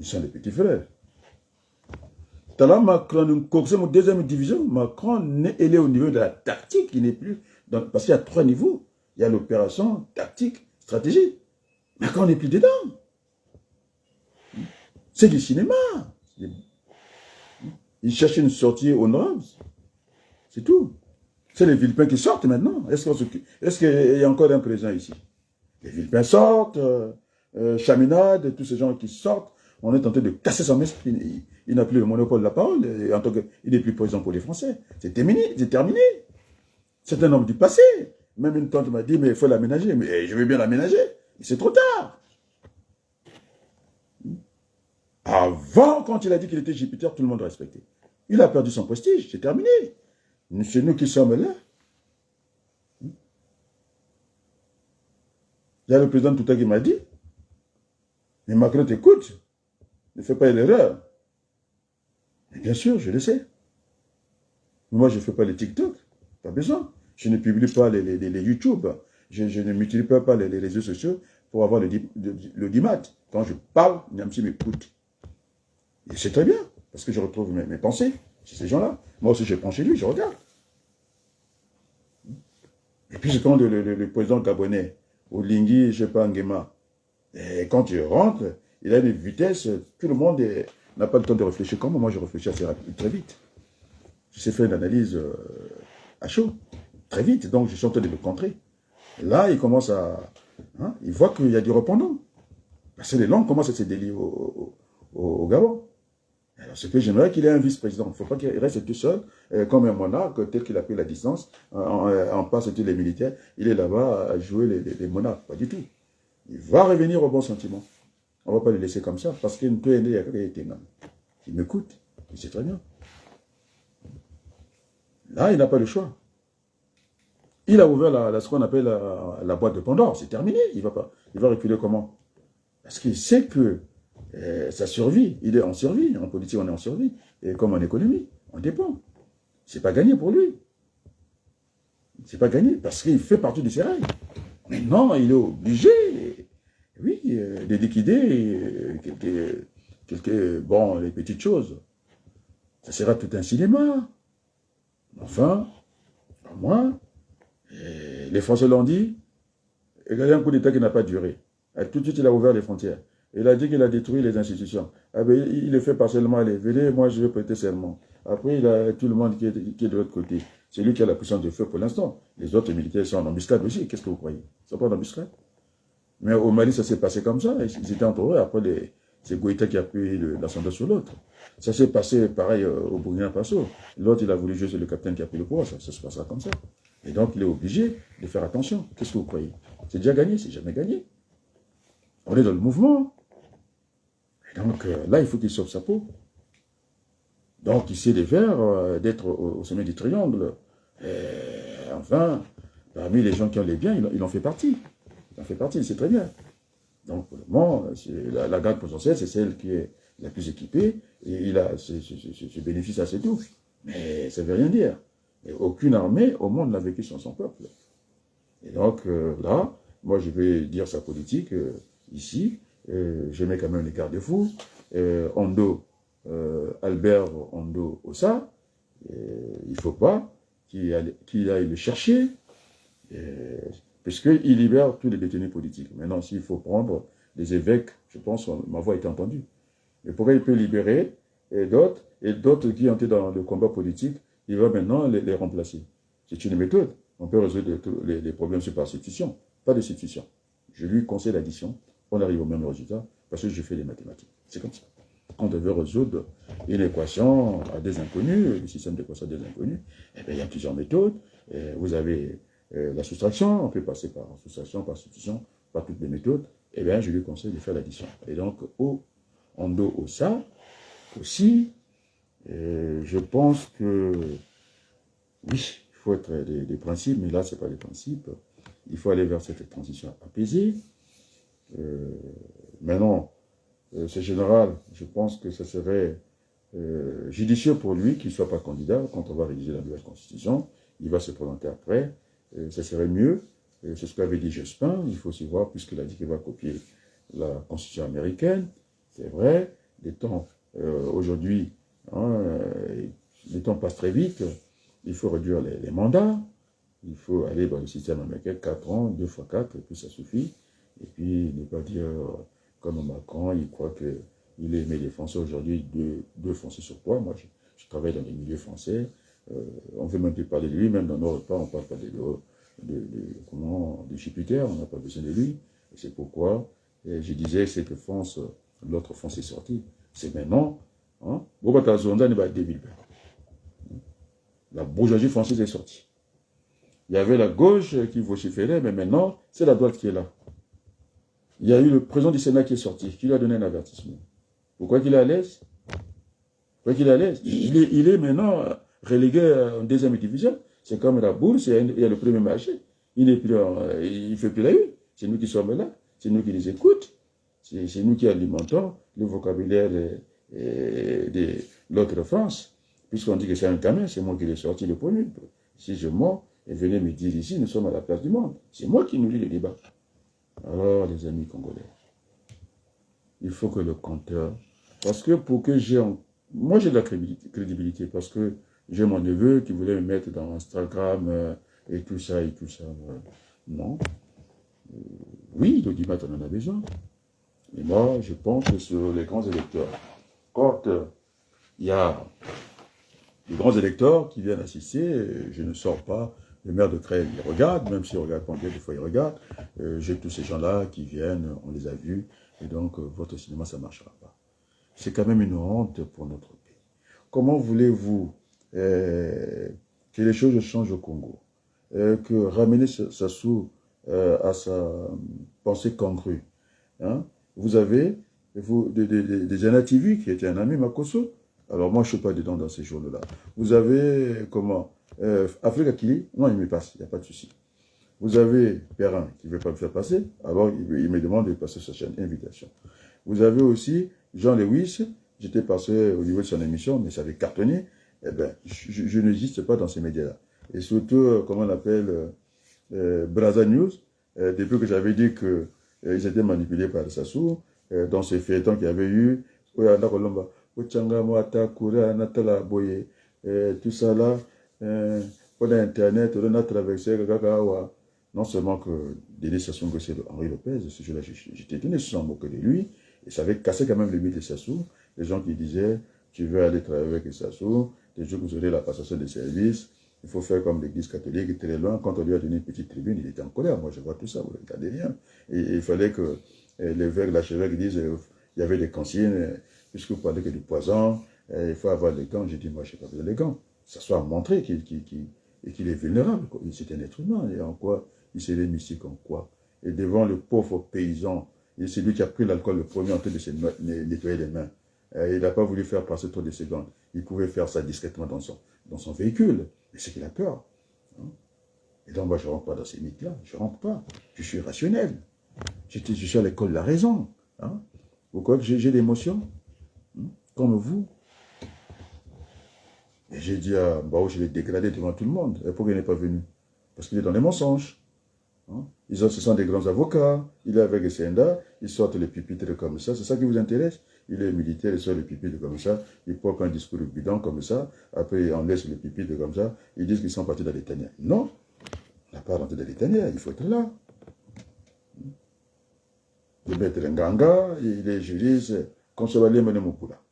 [SPEAKER 1] Ils sont les petits frères. Là, Macron, c'est mon deuxième division. Macron, il est au niveau de la tactique, il n'est plus. Parce qu'il y a 3 niveaux. Il y a l'opération, tactique, stratégie. Macron n'est plus dedans. C'est du cinéma. Ils cherchent une sortie honorable. C'est tout. C'est les Villepins qui sortent maintenant. Est-ce qu'il y a encore un président ici? Les Villepins sortent, Chaminade, tous ces gens qui sortent. On est en train de casser son esprit. Il n'a plus le monopole de la parole. Et en tant que, il n'est plus président pour les Français. C'est terminé. C'est terminé. C'est un homme du passé. Même une tante m'a dit, mais il faut l'aménager. Mais je veux bien l'aménager. Mais c'est trop tard. Avant, quand il a dit qu'il était Jupiter, tout le monde le respectait. Il a perdu son prestige. C'est terminé. C'est nous qui sommes là. Il y a le président tout à l'heure qui m'a dit, mais Macron t'écoute, ne fais pas l'erreur. Bien sûr, je le sais. Moi, je ne fais pas les TikTok, pas besoin. Je ne publie pas les YouTube. Je ne m'utilise pas les réseaux sociaux pour avoir le dimat. Quand je parle, Niamsi m'écoute. Et c'est très bien, parce que je retrouve mes pensées chez ces gens-là. Moi aussi, je prends chez lui, je regarde. Et puis, c'est quand le président gabonais, Olingi, je ne sais pas, Nguema, et quand il rentre, il a une vitesse, tout le monde n'a pas le temps de réfléchir. Comme moi, je réfléchis assez rapide, très vite. Je sais faire une analyse à chaud, très vite, donc je suis en train de le contrer. Là, il commence à... Hein, il voit qu'il y a du répondant. Parce que les langues commencent à se délier au Gabon. Alors, ce que j'aimerais qu'il ait un vice-président. Il ne faut pas qu'il reste tout seul, comme un monarque, tel qu'il a pris la distance, en passe tous les militaires. Il est là-bas à jouer les monarques. Pas du tout. Il va revenir au bon sentiment. On ne va pas le laisser comme ça, parce qu'il peut aider à créer. Il m'écoute. Il sait très bien. Là, il n'a pas le choix. Il a ouvert ce qu'on appelle la boîte de Pandore. C'est terminé. Il va reculer comment? Parce qu'il sait que sa survie, il est en survie. En politique, on est en survie. Et comme en économie, on dépend. C'est pas gagné pour lui. C'est pas gagné parce qu'il fait partie de ses règles. Maintenant, il est obligé, oui, de liquider les petites choses. Ça sera tout un cinéma. Enfin, pour moi, les Français l'ont dit, regardez un coup d'État qui n'a pas duré. Tout de suite, il a ouvert les frontières. Il a dit qu'il a détruit les institutions. Ah ben, il le fait partiellement, allez, venez, moi je vais prêter serment. Après, il a tout le monde qui est de l'autre côté. C'est lui qui a la puissance de feu pour l'instant. Les autres militaires sont en embuscade aussi. Qu'est-ce que vous croyez? Ils ne sont pas en embuscade. Mais au Mali, ça s'est passé comme ça. Ils étaient entre eux. Après, c'est Goïta qui a pris l'ascendant sur l'autre. Ça s'est passé pareil au Burkina Faso. L'autre, il a voulu jouer sur le capitaine qui a pris le pouvoir. Ça se passera comme ça. Et donc, il est obligé de faire attention. Qu'est-ce que vous croyez? C'est déjà gagné, c'est jamais gagné. On est dans le mouvement. Et donc, là, il faut qu'il sauve sa peau. Donc, il sait les faire, d'être au sommet du triangle. Et enfin, parmi les gens qui ont les biens, il en fait partie. Il en fait partie, c'est très bien. Donc, pour le moment, la garde présidentielle, c'est celle qui est la plus équipée. Et il a ce bénéfice assez tout. Mais ça ne veut rien dire. Et aucune armée au monde n'a vécu sans son peuple. Et donc, là, moi, je vais dire sa politique ici. Je mets quand même les garde-fous. Ondo, Albert Ondo Ossa, il ne faut pas qu'il aille le chercher, puisqu'il libère tous les détenus politiques. Maintenant, s'il faut prendre des évêques, je pense que ma voix a été entendue. Mais pourquoi il peut libérer d'autres qui ont été dans le combat politique, il va maintenant les remplacer. C'est une méthode. On peut résoudre tous les problèmes par substitution. Pas de substitution. Je lui conseille l'addition. On arrive au même résultat parce que je fais les mathématiques. C'est comme ça. Quand on veut résoudre une équation à des inconnus, le système d'équation à des inconnus, eh bien, il y a plusieurs méthodes. Vous avez la soustraction, on peut passer par soustraction, par substitution, par toutes les méthodes. Eh bien, je lui conseille de faire l'addition. Et donc, en dos, au ça, aussi, je pense que, oui, il faut être des principes, mais là, ce n'est pas des principes. Il faut aller vers cette transition apaisée. Maintenant, ce général, je pense que ce serait judicieux pour lui qu'il ne soit pas candidat quand on va rédiger la nouvelle constitution. Il va se présenter après. Ce serait mieux. C'est ce qu'avait dit Jospin. Il faut aussi voir, puisqu'il a dit qu'il va copier la constitution américaine. C'est vrai. Les temps, aujourd'hui, les temps passent très vite. Il faut réduire les mandats. Il faut aller dans le système américain 4 ans, 2 fois 4, et puis ça suffit. Et puis ne pas dire, comme Macron, il croit qu'il est mes Français aujourd'hui de foncer sur toi. Moi, je travaille dans les milieux français, on ne veut même plus parler de lui, même dans nos repas, on ne parle pas de Jupiter, on n'a pas besoin de lui. Et c'est pourquoi je disais cette France, l'autre France est sortie. C'est maintenant, hein, la bourgeoisie française est sortie. Il y avait la gauche qui vociférait, mais maintenant, c'est la droite qui est là. Il y a eu le président du Sénat qui est sorti, qui lui a donné un avertissement. Pourquoi qu'il est à l'aise? Pourquoi qu'il est à l'aise? Il est maintenant relégué en deuxième division. C'est comme la bourse, il y a le premier marché. Il ne fait plus la une. C'est nous qui sommes là. C'est nous qui les écoutons. C'est nous qui alimentons le vocabulaire de l'autre France. Puisqu'on dit que c'est un gamin, c'est moi qui l'ai sorti le premier. Si je mens, et venez me dire ici, nous sommes à la place du monde. C'est moi qui nourris le débat. Alors, les amis congolais, il faut que le compteur... Parce que pour que j'ai... Moi, j'ai de la crédibilité parce que j'ai mon neveu qui voulait me mettre dans Instagram et tout ça. Non. Oui, le débat, on en a besoin. Mais moi, je pense que sur les grands électeurs, quand il y a les grands électeurs qui viennent assister, je ne sors pas. Le maire de Crève, il regarde, même s'il ne regarde pas bien, des fois il regarde. J'ai tous ces gens-là qui viennent, on les a vus, et donc votre cinéma, ça ne marchera pas. C'est quand même une honte pour notre pays. Comment voulez-vous que les choses changent au Congo? Que ramener Sassou à sa pensée congrue. Hein? Vous avez des Anativi qui étaient un ami Makoso. Alors moi, je ne suis pas dedans dans ces jours-là. Vous avez, comment Afrique Kili, non, il me passe, il n'y a pas de souci. Vous avez Perrin qui ne veut pas me faire passer, alors il me demande de passer sur sa chaîne invitation. Vous avez aussi Jean Lewis, j'étais passé au niveau de son émission, mais ça avait cartonné. Eh bien, je n'existe pas dans ces médias-là. Et surtout, comment on appelle, Braza News, depuis que j'avais dit qu'ils étaient manipulés par Sassou, dans ces feuilletons qu'il y avait eu, tout ça là, pour l'Internet, on a traversé, non seulement que Denis Sassou Nguesso et Henri Lopez, ce jour-là, j'étais étonné, je me moquais de lui, et ça avait cassé quand même le mythe de Sassou, les gens qui disaient, tu veux aller travailler avec Sassou, les jours que vous aurez la passation de service, il faut faire comme l'église catholique, très loin, quand on lui a donné une petite tribune, il était en colère, moi je vois tout ça, vous ne regardez rien, et il fallait que l'archevêque dise, il y avait des consignes, puisque vous parlez que du poison, il faut avoir des gants, j'ai dit, moi je n'ai pas besoin des gants, ça soit montré qu'il est vulnérable, c'est un être humain, et en quoi il serait mystique, en quoi. Et devant le pauvre paysan, c'est lui qui a pris l'alcool le premier en train de se nettoyer les mains. Il n'a pas voulu faire passer trop de secondes. Il pouvait faire ça discrètement dans son véhicule. Mais c'est qu'il a peur. Hein? Et donc moi je ne rentre pas dans ces mythes-là. Je ne rentre pas. Je suis rationnel. Je suis à l'école de la raison. Hein? Vous croyez que j'ai l'émotion? Hein? Comme vous. Et j'ai dit à Bao, je l'ai dégradé devant tout le monde. Et pourquoi il n'est pas venu? Parce qu'il est dans les mensonges. Hein? Ce sont des grands avocats. Il est avec Senda. Ils sortent les pupitres comme ça. C'est ça qui vous intéresse? Il est militaire, il sort les pupitres comme ça. Il porte un discours bidon comme ça. Après, on laisse les pupitres comme ça. Ils disent qu'ils sont partis dans les tanières. Non, on n'a pas rentré dans les tanières. Il faut être là. Le maître Nganga, il est juriste. Consovalé Menemukula.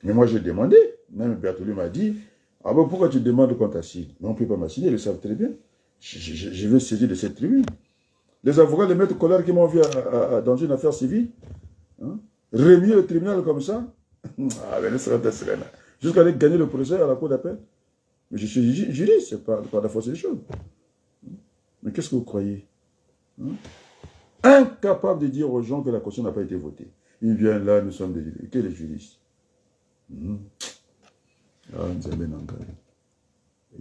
[SPEAKER 1] Mais moi, j'ai demandé. Même Bertolou m'a dit, ah bon, pourquoi tu demandes qu'on t'assigne? Mais on ne peut pas m'assigner, ils le savent très bien. Je veux saisir de cette tribune. Les avocats, les maîtres Collard qui m'ont vu dans une affaire civile, hein, remuer le tribunal comme ça, jusqu'à aller gagner le procès à la cour d'appel. Mais je suis juriste, c'est pas la force des choses. Mais qu'est-ce que vous croyez? Hein? Incapable de dire aux gens que la caution n'a pas été votée. Ils viennent là, nous sommes des juristes.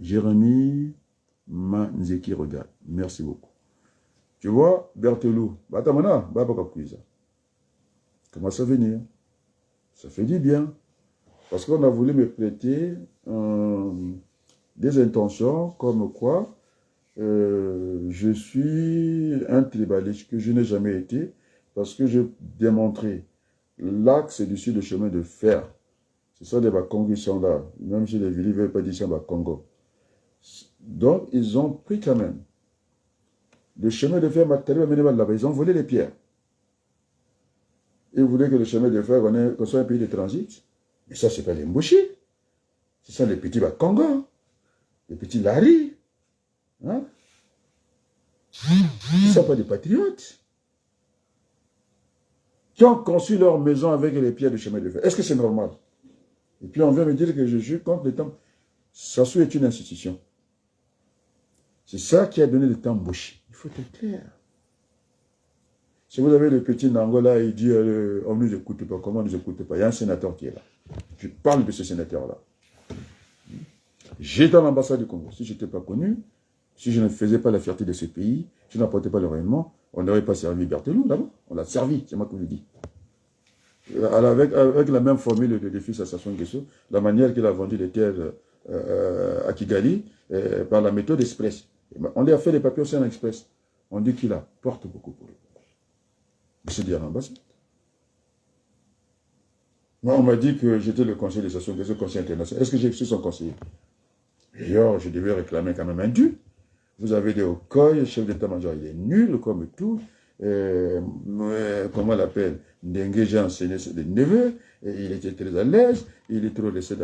[SPEAKER 1] Jérémy Manzeki regarde. Merci beaucoup. Tu vois, Berthelou, commence à venir. Ça fait du bien. Parce qu'on a voulu me prêter des intentions comme quoi je suis un tribaliste que je n'ai jamais été parce que j'ai démontré l'axe du de chemin de fer. C'est ça les Bakongo qui sont là. Même si les villes ne veulent pas dire ça Bakongo. Donc, ils ont pris quand même le chemin de fer matériel là-bas. Ils ont volé les pierres. Ils voulaient que le chemin de fer, qu'on soit un pays de transit. Mais ça, c'est pas les Mbushi. Ce sont les petits Bakongo, les petits Lari. Hein? Ils ne sont pas des patriotes. Qui ont conçu leur maison avec les pierres de chemin de fer. Est-ce que c'est normal? Et puis on vient me dire que je joue contre le temps. Sassou est une institution. C'est ça qui a donné le temps Mbushi. Il faut être clair. Si vous avez le petit Nangola, il dit on ne nous écoute pas. Comment on ne nous écoute pas? Il y a un sénateur qui est là. Je parle de ce sénateur-là. J'étais à l'ambassade du Congo. Si je n'étais pas connu, si je ne faisais pas la fierté de ce pays, si je n'apportais pas le rayonnement, on n'aurait pas servi Berthelou là-bas. On l'a servi, c'est moi qui vous le dis. Avec la même formule de défi à Sassou Nguesso, la manière qu'il a vendu les terres à Kigali, par la méthode express. On lui a fait les papiers aussi en express. On dit qu'il apporte beaucoup pour lui. C'est dit à l'ambassade. Moi, on m'a dit que j'étais le conseiller de Sassou Nguesso, conseiller international. Est-ce que j'ai suis son conseiller? D'ailleurs, je devais réclamer quand même un dû. Vous avez des Okoye, le chef d'état-major, il est nul comme tout. Comment on l'appelle? Ndengue, j'ai enseigné ses neveux. Il était très à l'aise. Il est trop laissé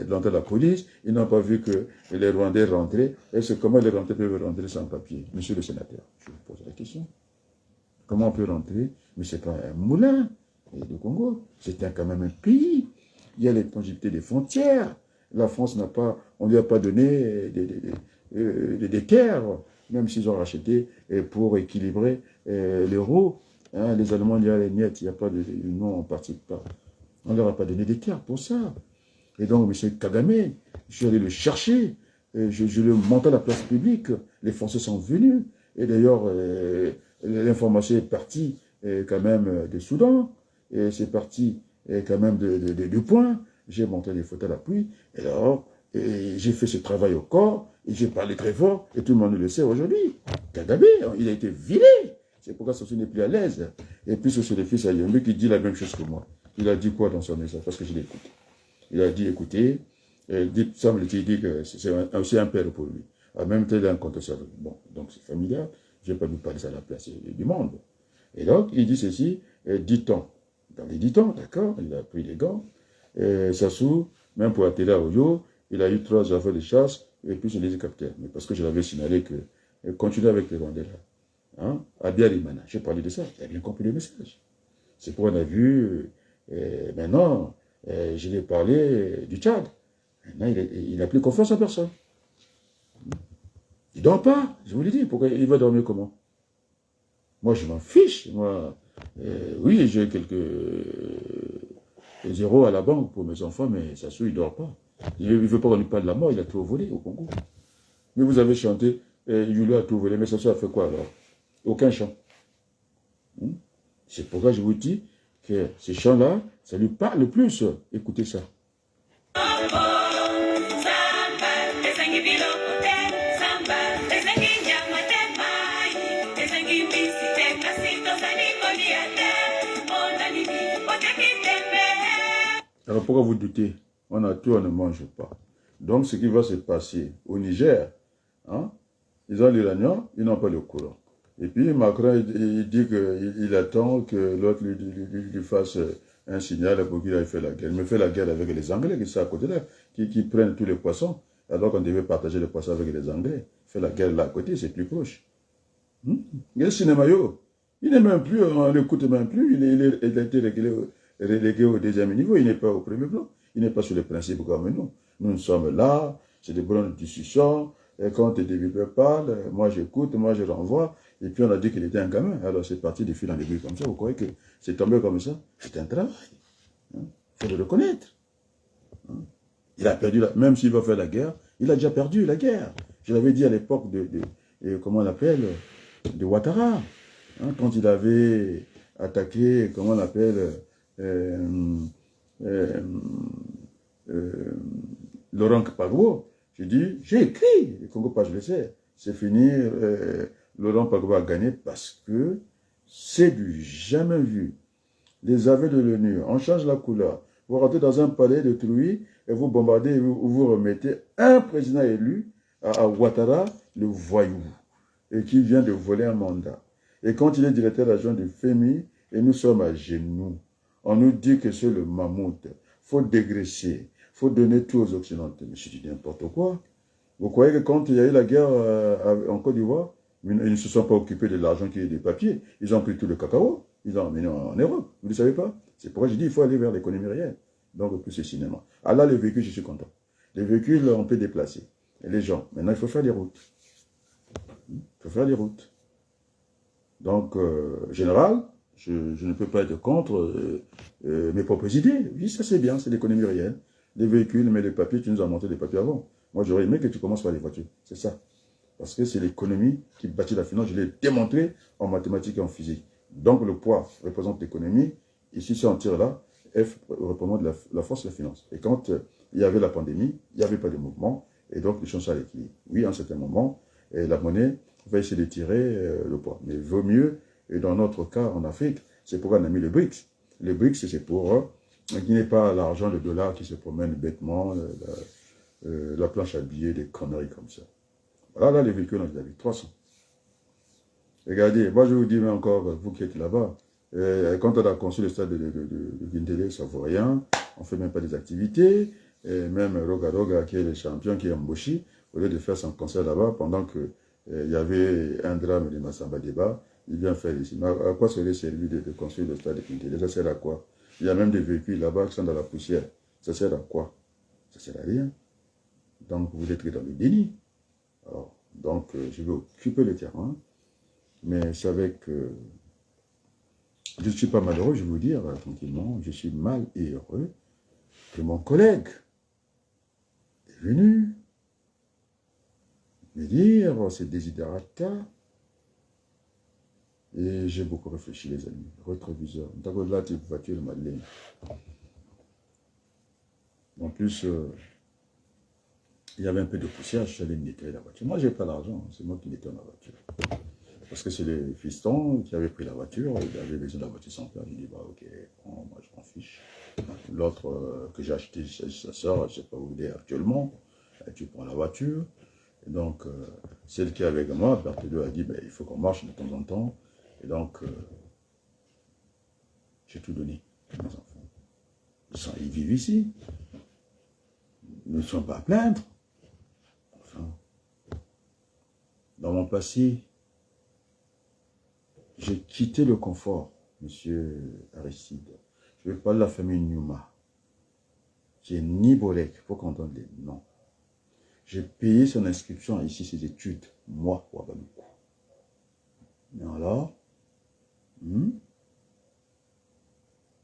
[SPEAKER 1] d'entrer la police. Ils n'ont pas vu que les Rwandais rentraient. Est-ce comment les Rwandais peuvent rentrer sans papier? Monsieur le sénateur, je vous pose la question. Comment on peut rentrer? Mais ce n'est pas un moulin du Congo. C'est quand même un pays. Il y a l'intangibilité des frontières. La France n'a pas, on ne lui a pas donné des terres, même s'ils ont racheté pour équilibrer l'euro. Hein, les Allemands, il y a les miettes, il n'y a pas de non, on ne participe pas. On ne leur a pas donné des terres pour ça. Et donc, M. Kagame, je suis allé le chercher, je le montais à la place publique, les Français sont venus, et d'ailleurs, l'information est partie quand même de Soudan, et c'est parti quand même du point. J'ai monté des photos à l'appui, et alors, j'ai fait ce travail au corps, et j'ai parlé très fort, et tout le monde le sait aujourd'hui. Kagame, il a été vilé. C'est pourquoi Sassou n'est plus à l'aise. Et puis, c'est le fils Ayombe qui dit la même chose que moi. Il a dit quoi dans son message? Parce que je l'ai écouté. Il a dit, écoutez, semble-t-il dit que c'est aussi un père pour lui. En même temps, il a un compte sur lui. Bon, donc c'est familial. Je ne vais pas lui parler ça à la place du monde. Et donc, il dit ceci, dit-on. Dans les dit-on, d'accord, il a pris les gants. Sassou, même pour atterrir à Oyo, il a eu 3 affaires de chasse et puis les hélicoptères. Mais parce que je l'avais signalé que continuer avec les Rwandais là. Hein, à Biarimana, j'ai parlé de ça, il a bien compris le message. C'est pourquoi on a vu, maintenant, je l'ai parlé du Tchad. Maintenant, il n'a plus confiance en personne. Il ne dort pas, je vous l'ai dit, pourquoi il va dormir comment? Moi, je m'en fiche. Moi, oui, j'ai quelques zéros à la banque pour mes enfants, mais Sassou, il ne dort pas. Il ne veut pas qu'on lui parle de la mort, il a tout volé au Congo. Mais vous avez chanté, Yulu a tout volé, mais Sassou a fait quoi alors? Aucun chant. C'est pourquoi je vous dis que ces chants-là, ça lui parle le plus. Écoutez ça. Alors pourquoi vous doutez? On a tout, on ne mange pas. Donc ce qui va se passer au Niger, hein, ils ont l'uranium, ils n'ont pas le courant. Et puis Macron, il dit qu'il attend que l'autre lui fasse un signal pour qu'il aille faire la guerre. Il me fait la guerre avec les Anglais qui sont à côté là, qui prennent tous les poissons, alors qu'on devait partager les poissons avec les Anglais. Il fait la guerre là à côté, c'est plus proche. Il y a le cinéma, il n'est même plus, on ne l'écoute même plus, il a été relégué au 2e niveau, il n'est pas au premier plan, il n'est pas sur les principes comme nous. Nous sommes là, c'est des bonnes discussions, et quand les développeurs parlent, moi j'écoute, moi je renvoie, et puis on a dit qu'il était un gamin, alors c'est parti de fil en aiguille comme ça, vous croyez que c'est tombé comme ça? C'est un travail, il faut le reconnaître. Il a perdu, même s'il va faire la guerre, il a déjà perdu la guerre. Je l'avais dit à l'époque comment on l'appelle, de Ouattara, hein, quand il avait attaqué, comment on l'appelle, Laurent Gbagbo. J'ai dit, j'ai écrit, le Congo pas je le sais, c'est fini, Laurent Gbagbo a gagné parce que c'est du jamais vu. Les aveux de l'ONU, on change la couleur. Vous rentrez dans un palais détruit et vous bombardez et vous remettez un président élu à Ouattara, le voyou, et qui vient de voler un mandat. Et quand il est directeur adjoint du FMI, et nous sommes à genoux, on nous dit que c'est le mammouth. faut dégraisser, il faut donner tout aux Occidentaux. Mais je dis n'importe quoi. Vous croyez que quand il y a eu la guerre en Côte d'Ivoire, ils ne se sont pas occupés de l'argent qui est des papiers. Ils ont pris tout le cacao, ils l'ont emmené en Europe. Vous ne le savez pas? C'est pourquoi j'ai dit qu'il faut aller vers l'économie réelle. Donc, plus le cinéma. Ah là, les véhicules, je suis content. Les véhicules, on peut déplacer. Et les gens, maintenant, il faut faire des routes. Il faut faire des routes. Donc, général, je ne peux pas être contre mes propres idées. Oui, ça c'est bien, c'est l'économie réelle. Les véhicules, mais les papiers, tu nous as montré les papiers avant. Moi, j'aurais aimé que tu commences par les voitures. C'est ça. Parce que c'est l'économie qui bâtit la finance. Je l'ai démontré en mathématiques et en physique. Donc, le poids représente l'économie. Ici, si on tire là, F représente la force de la finance. Et quand il y avait la pandémie, il n'y avait pas de mouvement. Et donc, les choses sont à l'équilibre. Oui, à un certain moment, la monnaie va essayer de tirer le poids. Mais il vaut mieux, et dans notre cas en Afrique, c'est pourquoi on a mis le BRICS. Le BRICS, c'est pour qu'il n'y ait pas l'argent, le dollar qui se promène bêtement, la planche à billets, des conneries comme ça. Voilà, là, les véhicules, on les a vu, 300. Regardez, moi, je vous dis, mais encore, vous qui êtes là-bas, quand on a conçu le stade de Guindélé, ça ne vaut rien, on ne fait même pas des activités, et même Roga Roga, qui est le champion, qui est Mboshi, au lieu de faire son concert là-bas, pendant que il y avait un drame de Massamba Débat, il vient faire ici. Mais à quoi serait servi de construire le stade de Guindélé? Ça sert à quoi? Il y a même des véhicules là-bas qui sont dans la poussière. Ça sert à quoi? Ça sert à rien. Donc, vous êtes dans le déni. Alors, donc, je vais occuper le terrain, mais c'est avec... je ne suis pas malheureux, je vais vous dire, tranquillement, je suis mal et heureux que mon collègue est venu me dire ses desiderata. Et j'ai beaucoup réfléchi, les amis. Rétroviseur. Là, tu voiture, Madeleine. En plus, il y avait un peu de poussière, je suis allé nettoyer la voiture. Moi, je n'ai pas l'argent, c'est moi qui nettoie la voiture. Parce que c'est les fistons qui avaient pris la voiture, ils avaient besoin de la voiture sans peur. J'ai dit, bah ok, prends, moi je m'en fiche. L'autre que j'ai acheté, sa soeur, je ne sais pas où il est actuellement, tu prends la voiture. Et donc, celle qui est avec moi, Berthelot a dit, bah, il faut qu'on marche de temps en temps. Et donc, j'ai tout donné à mes enfants. Ils vivent ici. Ils ne sont pas à plaindre. Enfin, dans mon passé, j'ai quitté le confort, monsieur Aristide. Je vais parler de la famille Numa, qui est Nibolek, il faut qu'on entende les noms. J'ai payé son inscription ici, ses études, moi, Ouagadougou. Mais alors,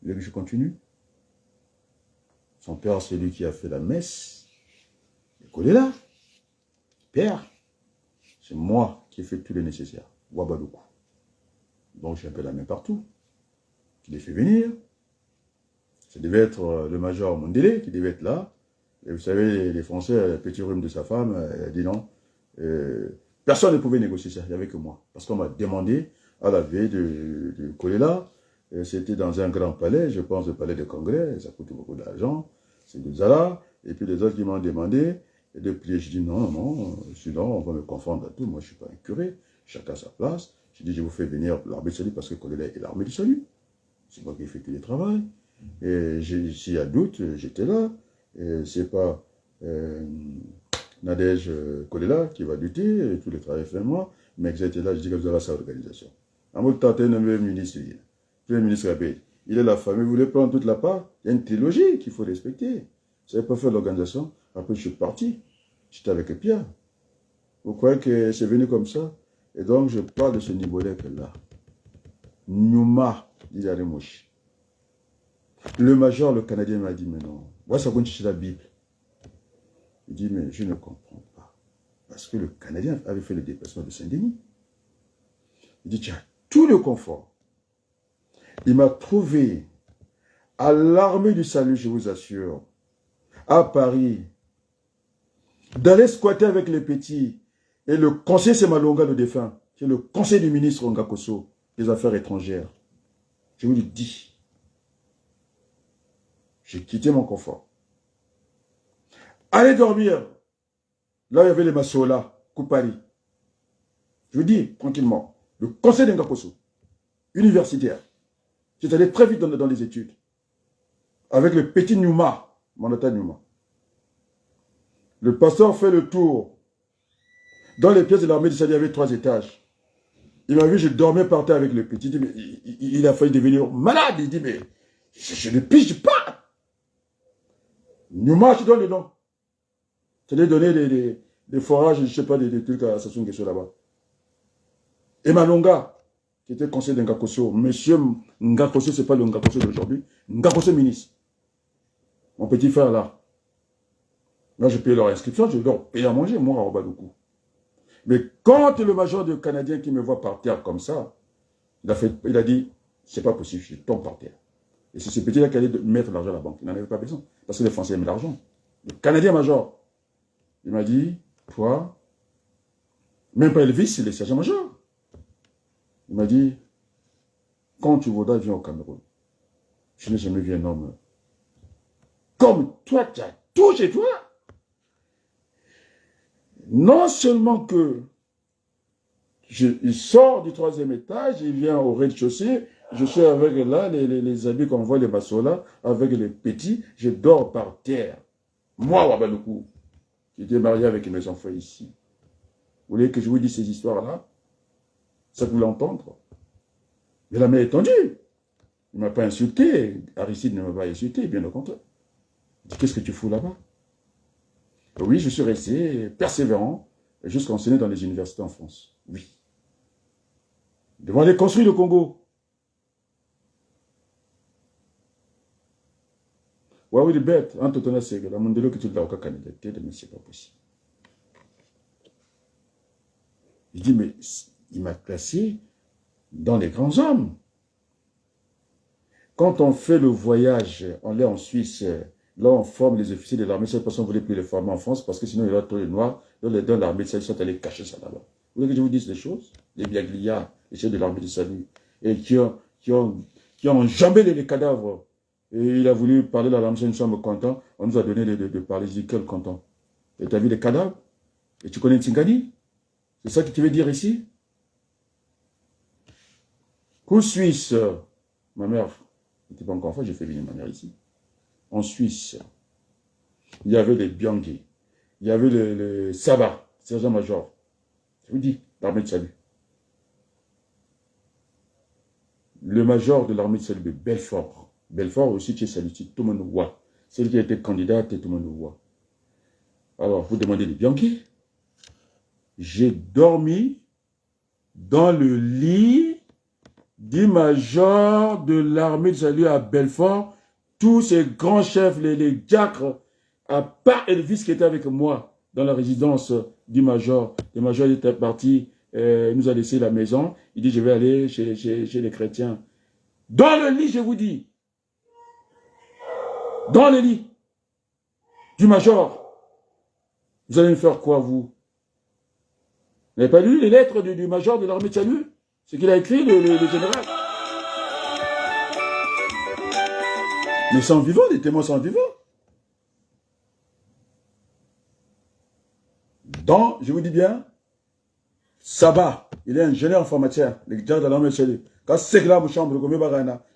[SPEAKER 1] je continue. Son père, c'est lui qui a fait la messe. Il est là. Père, c'est moi qui ai fait tout le nécessaire. Ouagadougou. Donc j'ai un peu la main partout. Je l'ai fait venir. Ça devait être le major Mondele qui devait être là. Et vous savez, les Français, le petit rhume de sa femme, elle a dit non. Personne ne pouvait négocier ça, il n'y avait que moi. Parce qu'on m'a demandé à la veille de coller là. C'était dans un grand palais, je pense le palais de congrès, ça coûte beaucoup d'argent. C'est de Zala. Et puis les autres qui m'ont demandé de plier. Je dis non, sinon on va me confondre à tout. Moi je ne suis pas un curé, chacun à sa place. Je dis je vous fais venir l'armée du salut parce que Kolela est l'armée du salut. C'est moi qui ai fait tout le travail. Et s'il y a doute, j'étais là. C'est pas Nadège Kolela qui va lutter, tout le travail fait moi, mais que j'étais là, je dis que vous avez sa organisation. Amour Tante, nommé ministre, premier ministre Abed, il est la famille, vous voulez prendre toute la part, il y a une trilogie qu'il faut respecter. Vous n'avez pas fait l'organisation, après je suis parti, j'étais avec Pierre. Vous croyez que c'est venu comme ça? Et donc je parle de ce niveau-là là. Numa, dit Yaremoshi. Le major, le Canadien m'a dit, mais non, moi ça compte chez la Bible. Il dit, mais je ne comprends pas. Parce que le Canadien avait fait le déplacement de Saint-Denis. Il dit, tiens, tout le confort. Il m'a trouvé à l'armée du salut, je vous assure, à Paris, d'aller squatter avec les petits. Et le conseiller, c'est Malonga le défunt, qui est le conseiller du ministre Ngakoso des Affaires étrangères. Je vous le dis. J'ai quitté mon confort. Allez dormir. Là, il y avait les Massola, Koupari. Je vous dis, tranquillement, le conseil d'Ngakoso, universitaire. J'étais allé très vite dans les études. avec le petit Numa, Manata Numa. Le pasteur fait le tour. Dans les pièces de l'armée du salut, il y avait 3 étages. Il m'a vu, je dormais par terre avec le petit. Il dit, mais il a failli devenir malade. Il dit, mais je ne pige pas. Numa, je donne le nom. C'est de donner des forages, je ne sais pas, des trucs à Sassou Nguesso là-bas. Et Malonga, qui était conseiller de Ngakoso. Monsieur Ngakoso, ce n'est pas le Ngakoso d'aujourd'hui. Ngakoso ministre. Mon petit frère là. Là, je paye leur inscription, je leur paye à manger, moi, à Obadoukou. Mais quand le major de Canadien qui me voit par terre comme ça, il a dit, c'est pas possible, je tombe par terre. Et c'est ce petit-là qui allait mettre l'argent à la banque. Il n'en avait pas besoin. Parce que les Français aiment l'argent. Le Canadien major, il m'a dit, toi, même pas Elvis, c'est le sergent-major. Il m'a dit, quand tu voudras, viens au Cameroun. Je n'ai jamais vu un homme comme toi, tu as tout chez toi. Non seulement que il sort du 3e étage, il vient au rez-de-chaussée, je suis avec là, les habits qu'on voit, les bassos là, avec les petits, je dors par terre. Moi, Wabaloukou, qui était marié avec mes enfants ici. Vous voulez que je vous dise ces histoires-là? Ça vous l'entendre? Mais la main est tendue. Il ne m'a pas insulté. Aristide ne m'a pas insulté, bien au contraire. Il dit, qu'est-ce que tu fous là-bas? Oui, je suis resté persévérant jusqu'à enseigner dans les universités en France. Oui. Devant les construire le Congo. Ouais, oui, les bêtes. En tout cas, c'est la mondelo que tu l'as au Canada. Mais c'est pas possible. Il dit, mais il m'a classé dans les grands hommes. Quand on fait le voyage, on est en Suisse, là on forme les officiers de l'armée, cette personne ne voulait plus les former en France parce que sinon il y aura trop de noirs dans l'armée de salut, ils sont allés cacher ça là-bas. Vous voulez que je vous dise des choses? Les Biaglia, les chefs de l'armée de salut, et qui ont enjambé les cadavres. Et il a voulu parler à l'armée, nous sommes contents, on nous a donné de parler, je dis quel content. Et tu as vu les cadavres? Et tu connais Tsingani? C'est ça que tu veux dire ici? Qu'au Suisse, ma mère n'était pas encore enfant, j'ai fait venir ma mère ici. En Suisse, il y avait les Biangui, il y avait le Saba, sergent-major. Je vous dis, l'armée de salut. Le major de l'armée de salut de Belfort. Belfort aussi, tu es salué, tout le monde voit. Celle qui a été candidate, tout le monde voit. Alors, vous demandez les Biangui. J'ai dormi dans le lit du major de l'armée de salut à Belfort, tous ces grands chefs, les diacres, à part Elvis qui était avec moi dans la résidence du major. Le major était parti, il nous a laissé la maison, il dit je vais aller chez les chrétiens. Dans le lit, je vous dis, dans le lit du major, vous allez me faire quoi vous? Vous n'avez pas lu les lettres du major de l'armée de salut? Ce qu'il a écrit, le général. Mais sont vivants, les témoins sont vivants. Donc, je vous dis bien, Saba, il est ingénieur informaticien, le gars de l'armée de salut. Quand c'est là, ma chambre,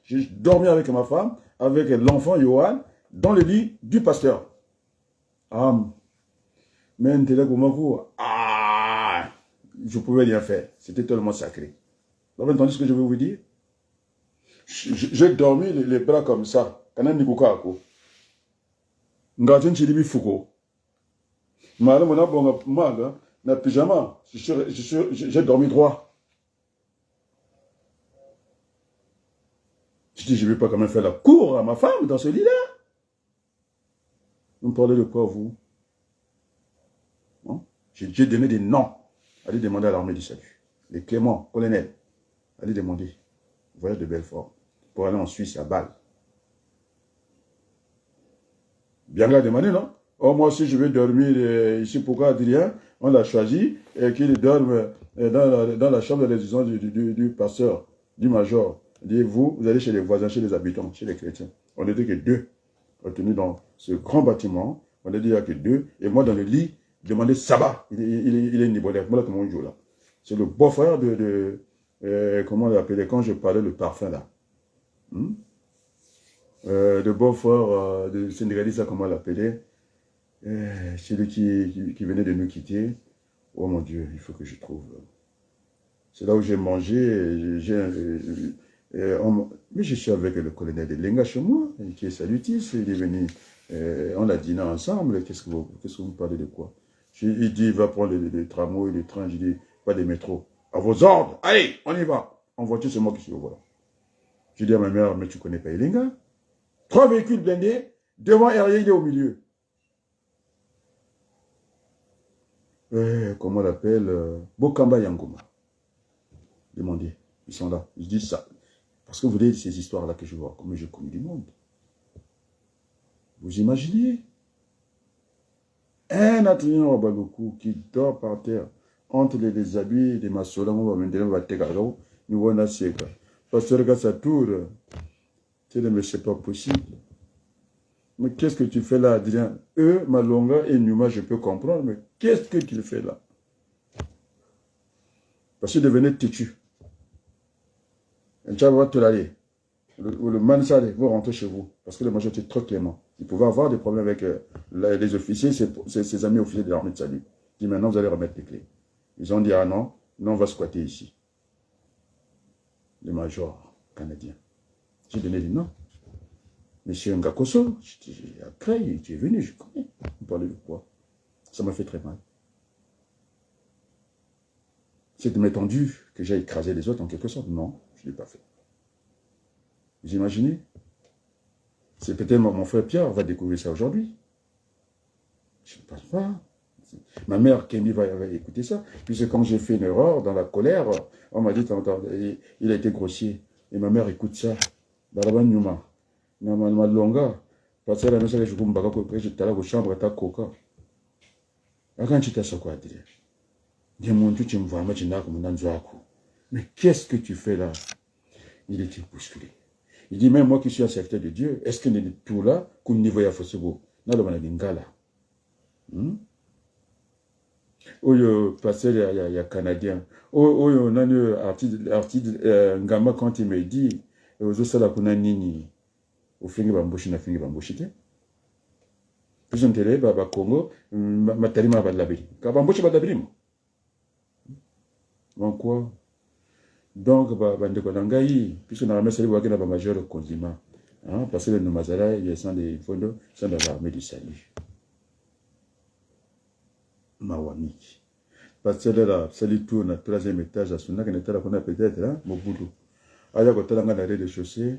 [SPEAKER 1] j'ai dormi avec ma femme, avec l'enfant Johan, dans le lit du pasteur. Mais je pouvais rien faire. C'était tellement sacré. Vous avez entendu ce que je veux vous dire? J'ai dormi les bras comme ça. Quand on dit que j'ai pyjama. J'ai dormi droit. Je dis, je ne vais pas quand même faire la cour à ma femme dans ce lit-là. Vous me parlez de quoi, vous? J'ai donné des noms. Allez demander à l'armée du salut. Les Clément, colonel. Allez demander. Voyage de Belfort. Pour aller en Suisse, à Bâle. Bien là demandé, non? Oh, moi aussi, je vais dormir ici. Pourquoi Adrien? On l'a choisi. Et qu'il dorme dans la chambre de résidence du pasteur, du major. Il dit, vous allez chez les voisins, chez les habitants, chez les chrétiens. On n'était que 2. Retenus dans ce grand bâtiment. On a dit, il n'y a que 2. Et moi, dans le lit, demandez Saba. Il est Nibolève. Moi, là, comment on joue là? C'est le beau-frère comment on l'appelait quand je parlais le parfum là. le beau-frère de Sénégalais, comment l'appeler, celui qui venait de nous quitter. Oh mon Dieu, il faut que je trouve. C'est là où j'ai mangé. Mais je suis avec le colonel de Lenga chez moi, qui est salutiste. Il est venu. On a dîné ensemble. Qu'est-ce que vous parlez de quoi? Il dit, il va prendre le tramway, le train. Je dis, pas des métros. À vos ordres. Allez, on y va. En voiture, c'est moi qui suis au volant. Je dis à ma mère, mais tu connais pas Elenga? 3 véhicules blindés, devant et arrière, il est au milieu. Comment on l'appelle? Bokamba Yangoma. Demandez. Ils sont là. Je dis ça. Parce que vous voyez ces histoires-là que je vois, comme je connais du monde. Vous imaginez? Un Adrien Wabaluku qui dort par terre entre les habits de Masola, on va maintenant va tegaro, nous voyons la siècle. Parce que regarde sa tour. Tu dis, mais c'est pas possible. Mais qu'est-ce que tu fais là, Adrien? Eux, Malonga et Numa, je peux comprendre, mais qu'est-ce que tu fais là? Parce que devenez têtu. Un chat va te l'aller. Le Mansale, vous rentrez chez vous. Parce que le major était trop clément. Il pouvait avoir des problèmes avec les officiers, ses amis officiers de l'armée de salut. Il dit maintenant vous allez remettre les clés. Ils ont dit ah non, non on va squatter ici. Le major canadien. J'ai donné des noms. Monsieur Ngakoso, après, tu es venu, je connais. Vous parlez de quoi? Ça m'a fait très mal. C'est de m'étendu que j'ai écrasé les autres en quelque sorte. Non, je ne l'ai pas fait. Vous imaginez? C'est peut-être mon frère Pierre va découvrir ça aujourd'hui. Je ne pense pas. Ma mère, Kémy, va écouter ça. Puisque quand j'ai fait une erreur, dans la colère, on m'a dit, il a été grossier. Et ma mère écoute ça. Baraban Numa. Nama longa. Parce que la messe que je vous m'baka que j'étais là au chambre ta coca. Quand tu t'as ça quoi dire? Dis mon Dieu, tu me vois, mais tu n'as comme dans Zouakou. Mais qu'est-ce que tu fais là? Il était bousculé. Il dit, même moi qui suis un serviteur de Dieu, est-ce que n'est tout là qu'on niveau ya fosebo? N'a le managingala. Oyo, passer il y a Canadien. Oyo, on a un artiste, Ngama quand il me dit, aux autres là qu'on a nini, au fingi bamboshi na fingi bamboshi te. Puis on télé, baba Congo, matarima badlabiri. Kabamboshi badlabiri mo. En quoi? Donc, bandeko nangai, puisque nous avons salué qu'il y a un majeur condiment, parce que les Nomazala, ils sont des fonds, sont dans l'armée du salut. Mawami. Parce que là, salut tourne à 3e étage, à Suna, qui était là, qu'on a peut-être là, Mobudu. Aya côté là, on a l'arrêt de chaussée,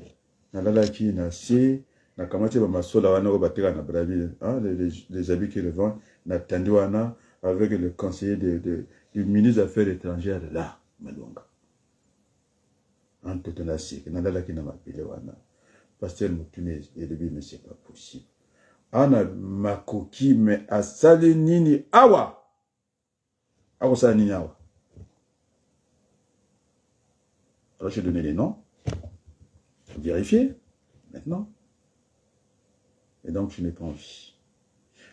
[SPEAKER 1] na lalaki, na si, na kamati ba masola wana ko bateka na bravi, les habits qui le vendent, na tanduana avec le conseiller du ministre des Affaires étrangères là, Malonga. En tout cas, c'est que Nadala qui n'a pas appelé Wana. Pasteur Moutoune et le mais c'est pas possible. Ana Makoki, mais à Salinini Awa. Awa Salinini Awa. Alors j'ai donné les noms. Vérifier. Maintenant. Et donc je n'ai pas envie.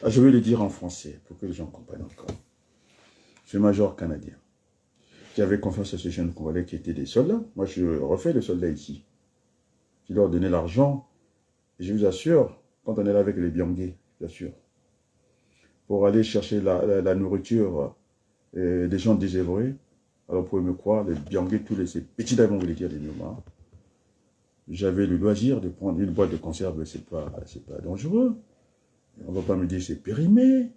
[SPEAKER 1] Alors, je vais le dire en français pour que les gens comprennent encore. Je suis major canadien. Qui avait confiance à ces jeunes Congolais qui étaient des soldats. Moi, je refais les soldats ici. Je leur donnais l'argent. Et je vous assure, quand on est là avec les Biangais, bien sûr, pour aller chercher la nourriture des gens désœuvrés, alors vous pouvez me croire, les Biangais, tous ces petits diamants, vous les dire, les Numa, j'avais le loisir de prendre une boîte de conserve, c'est pas dangereux. On ne va pas me dire c'est périmé.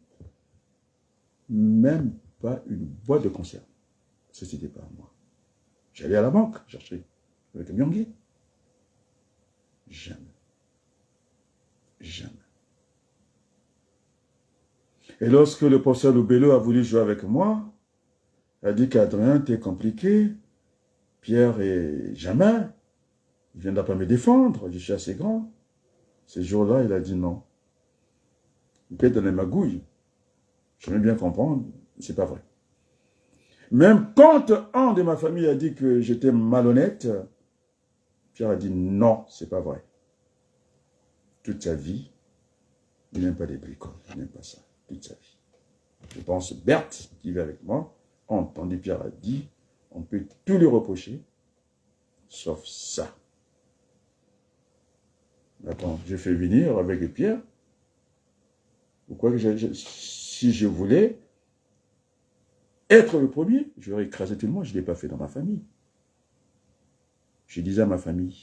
[SPEAKER 1] Même pas une boîte de conserve. Ça, c'était pas moi. J'allais à la banque chercher avec un Biangais. Jamais. Jamais. Et lorsque le professeur Loubello a voulu jouer avec moi, il a dit qu'Adrien, t'es compliqué. Pierre et jamais. Il ne viendra pas me défendre. Je suis assez grand. Ce jour-là, il a dit non. Il peut donner ma gouille. Je veux bien comprendre. C'est pas vrai. Même quand un de ma famille a dit que j'étais malhonnête, Pierre a dit non, c'est pas vrai. Toute sa vie, il n'aime pas les bricoles, il n'aime pas ça, toute sa vie. Je pense Berthe, qui vit avec moi, a entendu Pierre a dit, on peut tout lui reprocher, sauf ça. Attends, je fais venir avec les pierres. Pourquoi que si je voulais être le premier, j'aurais écrasé tout le monde. Je ne l'ai pas fait dans ma famille. Je disais à ma famille,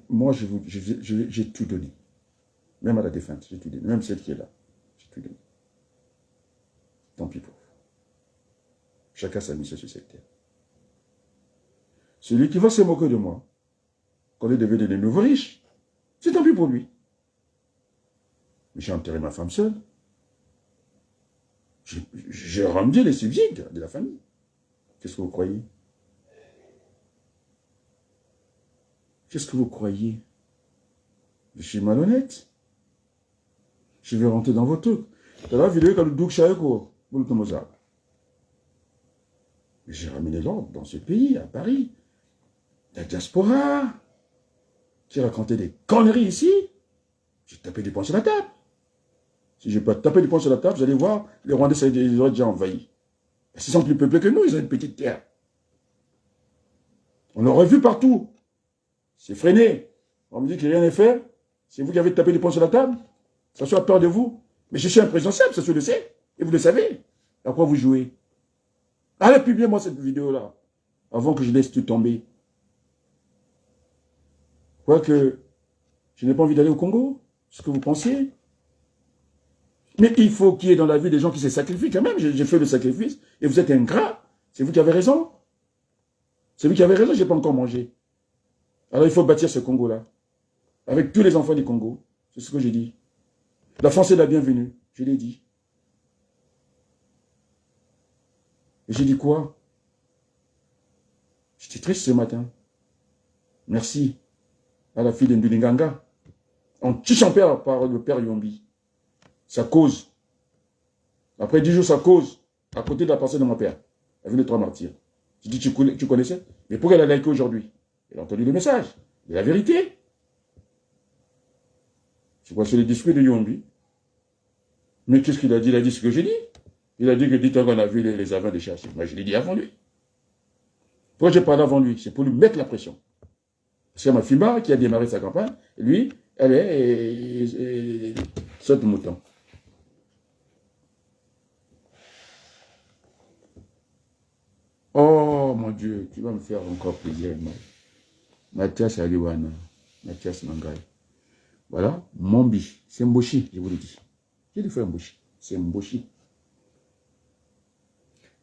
[SPEAKER 1] moi, j'ai tout donné. Même à la défunte, j'ai tout donné. Même celle qui est là, j'ai tout donné. Tant pis pour vous. Chacun sa mission sur cette terre. Celui qui va se moquer de moi, qu'on est devenu des nouveaux riches, c'est tant pis pour lui. Mais j'ai enterré ma femme seule. J'ai ramené les subsides de la famille. Qu'est-ce que vous croyez? Qu'est-ce que vous croyez? Je suis malhonnête. Je vais rentrer dans vos trucs. T'as la vidéo quand le Douk Chaeko, vous le tomosez. J'ai ramené l'ordre dans ce pays, à Paris. La diaspora. J'ai raconté des conneries ici. J'ai tapé des poings sur la table. Si je n'ai pas tapé des poings sur la table, vous allez voir, les Rwandais, ils auraient déjà envahi. Ils sont plus peuplés que nous, ils ont une petite terre. On l'aurait vu partout. C'est freiné. On me dit que rien n'est fait. C'est vous qui avez tapé des poings sur la table. Ça soit peur de vous. Mais je suis un présidentiel, ça se le sait. Et vous le savez. À quoi vous jouez? Allez, publiez-moi cette vidéo-là. Avant que je laisse tout tomber. Quoique, je n'ai pas envie d'aller au Congo. Ce que vous pensiez. Mais il faut qu'il y ait dans la vie des gens qui se sacrifient quand même. J'ai fait le sacrifice. Et vous êtes ingrat. C'est vous qui avez raison. C'est vous qui avez raison, je n'ai pas encore mangé. Alors il faut bâtir ce Congo-là. Avec tous les enfants du Congo. C'est ce que j'ai dit. La France est la bienvenue. Je l'ai dit. Et j'ai dit quoi? J'étais triste ce matin. Merci à la fille d'Ndulinganga. On tue son père par le père Yombi. Sa cause. Après 10 jours, sa cause. À côté de la pensée de mon père. Avec les 3 martyrs. J'ai dit, tu connaissais? Mais pourquoi elle a liké aujourd'hui? Elle a entendu le message. C'est la vérité. Je vois sur les discours de Yombi. Mais qu'est-ce qu'il a dit? Il a dit ce que j'ai dit. Il a dit que dit-on qu'on a vu les avants des chassés. Moi, je l'ai dit avant lui. Pourquoi j'ai parlé avant lui? C'est pour lui mettre la pression. C'est ma Fimba qui a démarré sa campagne. Et lui, elle est saute mouton. Oh mon Dieu, tu vas me faire encore plaisir. Mathias Aliwana. Mathias Mangaï. Voilà, Mombi. C'est Mboshi, je vous le dis. J'ai dit frère Mboshi. C'est Mboshi.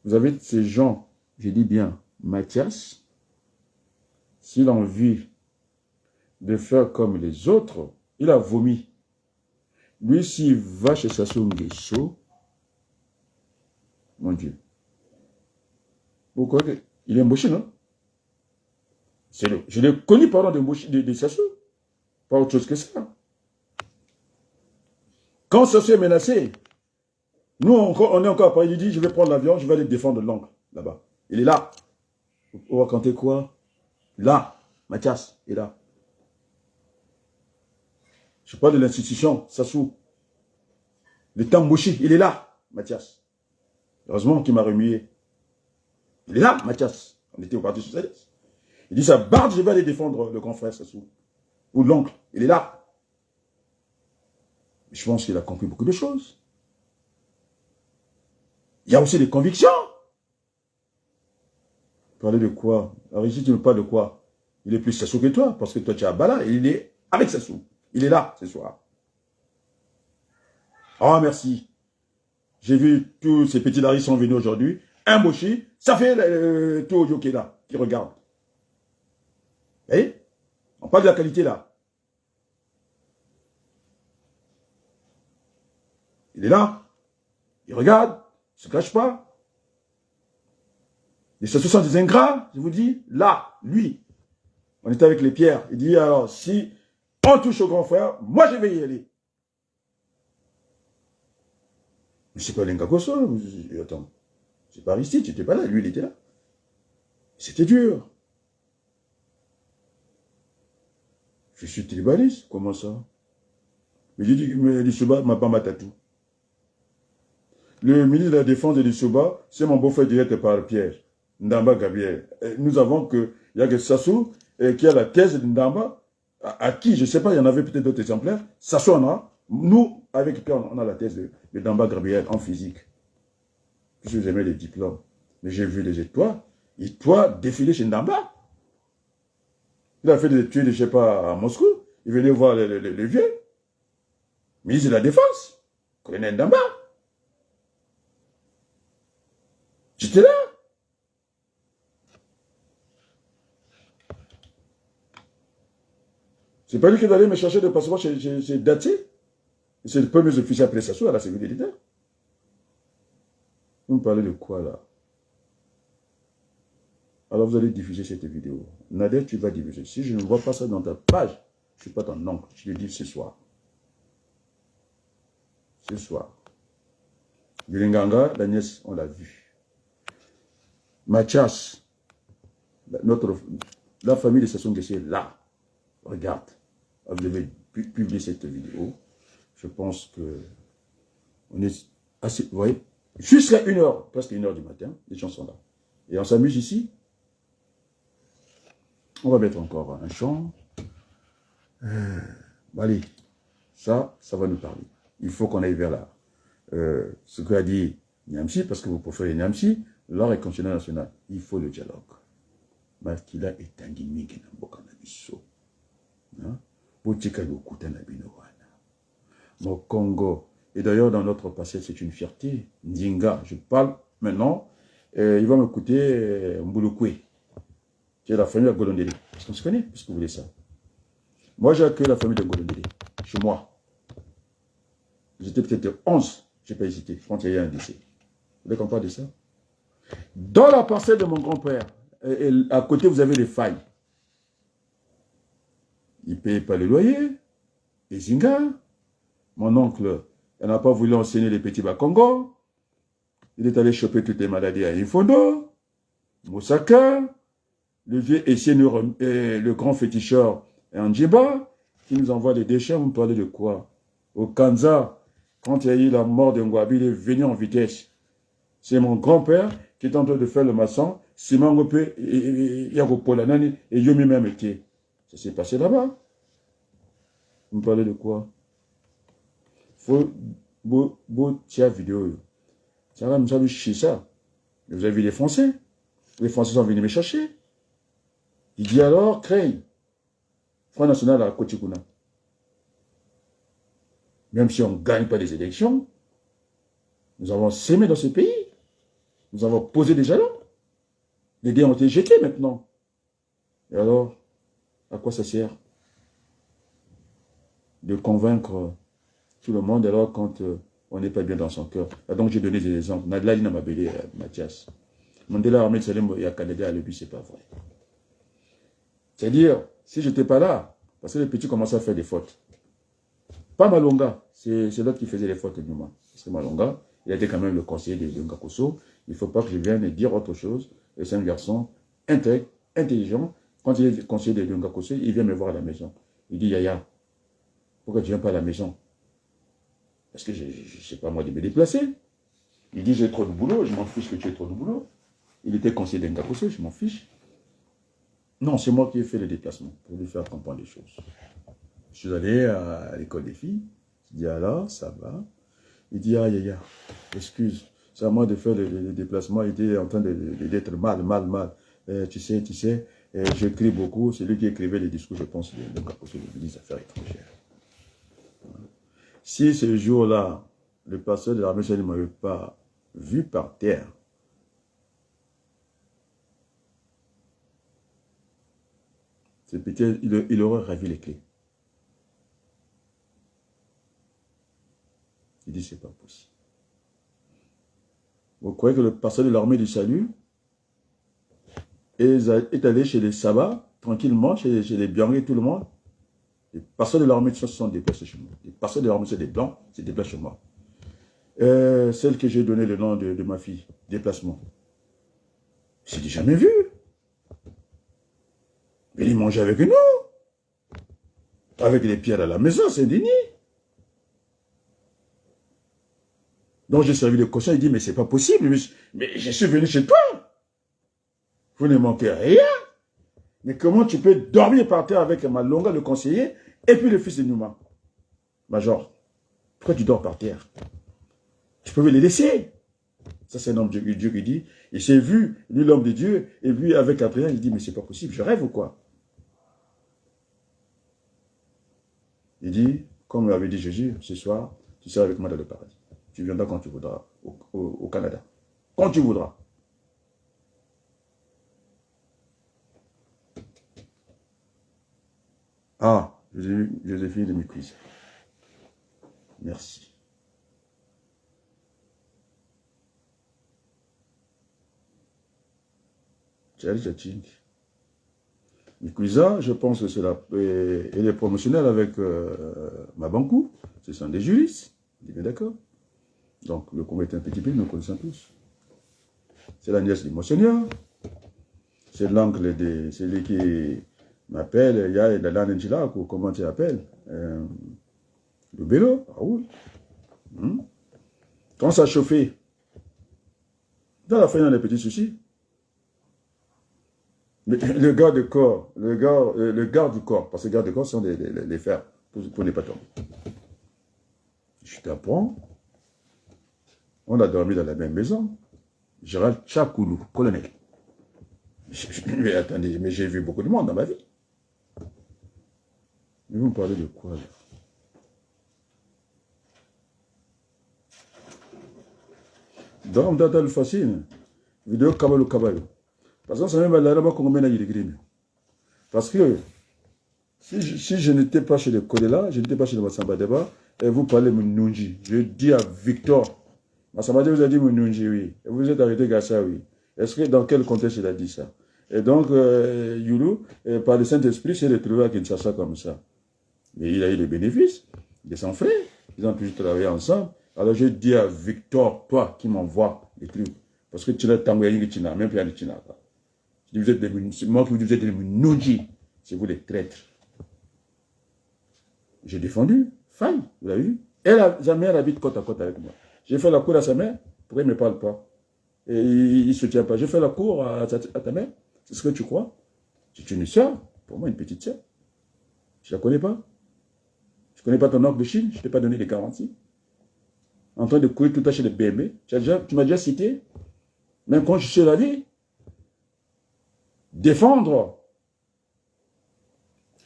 [SPEAKER 1] Vous avez ces gens, je dis bien, Mathias, s'il a envie de faire comme les autres, il a vomi. Lui, s'il va chez Sassou Nguesso, mon Dieu. Pourquoi? Il est Mboshi, non? Je l'ai connu parlant de Sassou. Pas autre chose que ça. Quand Sassou est menacé, nous, on est encore à Paris, il dit, je vais prendre l'avion, je vais aller défendre l'oncle, là-bas. Il est là. Vous racontez quoi? Là, Mathias est là. Je parle de l'institution, Sassou. Le temps Mboshi, il est là, Mathias. Heureusement qu'il m'a remué. Il est là, Mathias. On était au Parti Socialiste. Il dit, ça barde, je vais aller défendre le grand frère Sassou. Ou l'oncle, il est là. Je pense qu'il a compris beaucoup de choses. Il y a aussi des convictions. Parler de quoi? Alors ici, tu ne parles de quoi? Il est plus Sassou que toi, parce que toi, tu es à Bala, et il est avec Sassou. Il est là, ce soir. Oh, merci. J'ai vu tous ces petits laris sont venus aujourd'hui. Un Mboshi, ça fait tout Odio qui est là, qui regarde. Vous voyez? On parle de la qualité là. Il est là. Il regarde. Il ne se cache pas. Et ce sont des ingrats, je vous dis. Là, lui. On était avec les pierres. Il dit alors, si on touche au grand frère, moi je vais y aller. Mais c'est pas l'Engakoso. Attends. C'est pas Aristide, tu n'étais pas là. Lui, il était là. C'était dur. Je suis tribaliste. Comment ça? Mais j'ai dit, mais Lissoba m'a pas ma tatou. Le ministre de la Défense de Lissoba, c'est mon beau-frère direct par Pierre. Ndamba Gabriel. Nous avons que, il y a que Sassou qui a la thèse de Ndamba, à qui, je ne sais pas, il y en avait peut-être d'autres exemplaires, ça sonnera. Nous, avec Pierre, on a la thèse de Ndamba Gabriel en physique. Puisque vous aimez les diplômes. Mais j'ai vu les étoiles défiler chez Ndamba. Il a fait des études, je ne sais pas, à Moscou. Il venait voir les vieux. Ministre de la Défense. Colonel Ndamba. J'étais là. C'est pas lui qui est allé me chercher de passeport chez Dati. C'est le premier officier après ça à la sécurité d'État. Vous me parlez de quoi là? Alors vous allez diffuser cette vidéo. Nader, tu vas diffuser. Si je ne vois pas ça dans ta page, je ne suis pas ton oncle. Je le dis ce soir. Ce soir. Gulinganga, la nièce, on l'a vu. Mathias, la famille de Sassou Nguesso est là. Regarde. Vous devez publier cette vidéo. Je pense que on est assez. Vous voyez, jusqu'à 1h, presque 1h du matin, les gens sont là. Et on s'amuse ici. On va mettre encore un chant. Allez, ça va nous parler. Il faut qu'on aille vers là. Ce qu'a dit Niamsi, parce que vous préférez Niamsi, l'art est constitutionnel national. Il faut le dialogue. Makila est un gimmick dans le Bokanabiso. Mon Congo. Et d'ailleurs, dans notre passé, c'est une fierté. Ndinga, je parle maintenant. Il va m'écouter Mbulukwe, qui est la famille de Golondeli. Parce qu'on se connaît, puisque vous voulez ça. Moi, j'ai accueilli la famille de Golondeli, chez moi. J'étais peut-être 11, je n'ai pas hésité, quand il y a eu un décès. Vous voulez qu'on parle de ça? Dans la parcelle de mon grand-père, à côté, vous avez les failles. Il ne payait pas le loyer. Et Zinga, mon oncle, il n'a pas voulu enseigner les petits Bakongo. Il est allé choper toutes les maladies à Infondo, Moussaka, le vieux Essienne, le grand féticheur Andjiba, qui nous envoie des déchets. Vous me parlez de quoi? Au Kanza, quand il y a eu la mort de Ngwabi, il est venu en vitesse. C'est mon grand-père qui est en train de faire le maçon. Simon Gopé, Yagopolanani et Yomi même était. Ça s'est passé là-bas. Vous me parlez de quoi? Faut beau tia vidéo. Ça va nous chier ça. Vous avez vu les Français? Les Français sont venus me chercher. Il dit alors, Crane, Front National à Kotikuna. Même si on ne gagne pas les élections, nous avons sémé dans ce pays. Nous avons posé des jalons. Les dés ont été jetés maintenant. Et alors, à quoi ça sert de convaincre tout le monde alors quand on n'est pas bien dans son cœur? Donc j'ai donné des exemples. Nadla Lina Mabélé, Mathias. Mandela Ahmed Salem et Canada à l'Ebi, c'est pas vrai. C'est-à-dire, si je n'étais pas là, parce que les petits commençaient à faire des fautes. Pas Malonga, c'est l'autre qui faisait les fautes de moi. C'est Malonga, il était quand même le conseiller de Ngakoso. Il ne faut pas que je vienne dire autre chose. Et c'est un garçon intègre, intelligent. Quand il est conseiller de Ngakoso, il vient me voir à la maison. Il dit, Yaya, pourquoi tu ne viens pas à la maison? Parce que je ne sais pas moi de me déplacer. Il dit, j'ai trop de boulot, je m'en fiche que tu aies trop de boulot. Il était conseiller de Ngakoso, je m'en fiche. Non, c'est moi qui ai fait le déplacement pour lui faire comprendre les choses. Je suis allé à l'école des filles. Je dis, alors, ça va? Il dit, ah, Yaya, excuse, c'est à moi de faire le déplacement. Il était en train d'être mal. Tu sais, j'écris beaucoup. C'est lui qui écrivait les discours, je pense, de Ngakoso, le ministre des Affaires étrangères. Si ce jour-là, le pasteur de l'armée ne m'avait pas vu par terre, c'est peut-être il aurait ravi les clés. Il dit, c'est pas possible. Vous croyez que le pasteur de l'armée du salut est allé chez les sabbats, tranquillement, chez les Bianri, tout le monde? Les pasteurs de l'armée se sont déplacés chez moi. Les pasteurs de l'armée, c'est des blancs, se déplacent chez moi. Celle que j'ai donné le nom de ma fille, déplacement. Je l'ai jamais vu. Mais il mangeait avec nous. Avec les pierres à la maison, c'est indigné. Donc j'ai servi le cochon, il dit, mais c'est pas possible, mais je suis venu chez toi. Vous ne manquez rien. Mais comment tu peux dormir par terre avec Malonga, le conseiller, et puis le fils de Numa? Major, pourquoi tu dors par terre? Tu peux les laisser. Ça, c'est un homme de Dieu qui dit. Il s'est vu, lui, l'homme de Dieu, et vu avec Adrien, il dit, mais c'est pas possible, je rêve ou quoi? Il dit, comme l'avait dit Jésus, ce soir, tu seras avec moi dans le paradis. Tu viendras quand tu voudras au Canada. Quand tu voudras. Ah, Joséphine de Micuise. Merci. Micuisa, je pense que c'est elle est promotionnelle avec Mabankou. Ce sont des juristes. On est bien d'accord. Donc, le Congo est un petit pays, nous connaissons tous. C'est la nièce du Monseigneur. C'est l'oncle de celui qui m'appelle. Il y a la Nanjila, comment tu l'appelles? Le vélo. Ah oui. Quand ça chauffait, dans la fin, il y a des petits soucis. Le garde du corps, le garde du corps, parce que les gardes du corps sont les fers, pour ne pas tomber. Je t'apprends. On a dormi dans la même maison. Gérald Tchakoulou, colonel. Mais attendez, mais j'ai vu beaucoup de monde dans ma vie. Mais vous me parlez de quoi, là? Dans le fascine, vidéo Kabalo Kabalo. Parce que ça même là-bas qu'on mène à l'Igrime. Parce que si je n'étais pas chez les Kodela, je n'étais pas chez le Massamba Deba, et vous parlez Moununji. Je dis à Victor, Massamba Deba vous a dit Moununji, oui. Et vous êtes arrêté Gassa, oui. Est-ce que dans quel contexte il a dit ça? Et donc, Youlou, par le Saint-Esprit, s'est retrouvé à Kinshasa comme ça. Mais il a eu les bénéfices de son frère. Ils ont toujours travaillé ensemble. Alors je dis à Victor, toi qui m'envoie les trucs, parce que tu n'as pas même plus de China. Vous êtes des moi qui vous êtes des Moununji, c'est vous les traîtres. J'ai défendu, faille, vous l'avez vu. Sa mère habite côte à côte avec moi. J'ai fait la cour à sa mère, pourquoi il ne me parle pas? Et il ne se tient pas. J'ai fait la cour à ta mère, c'est ce que tu crois? C'est une soeur, pour moi une petite soeur. Je ne la connais pas. Je ne connais pas ton oncle de Chine, je ne t'ai pas donné les garanties. En train de courir tout à chez les BMW. Tu m'as déjà cité, même quand je suis la vie, défendre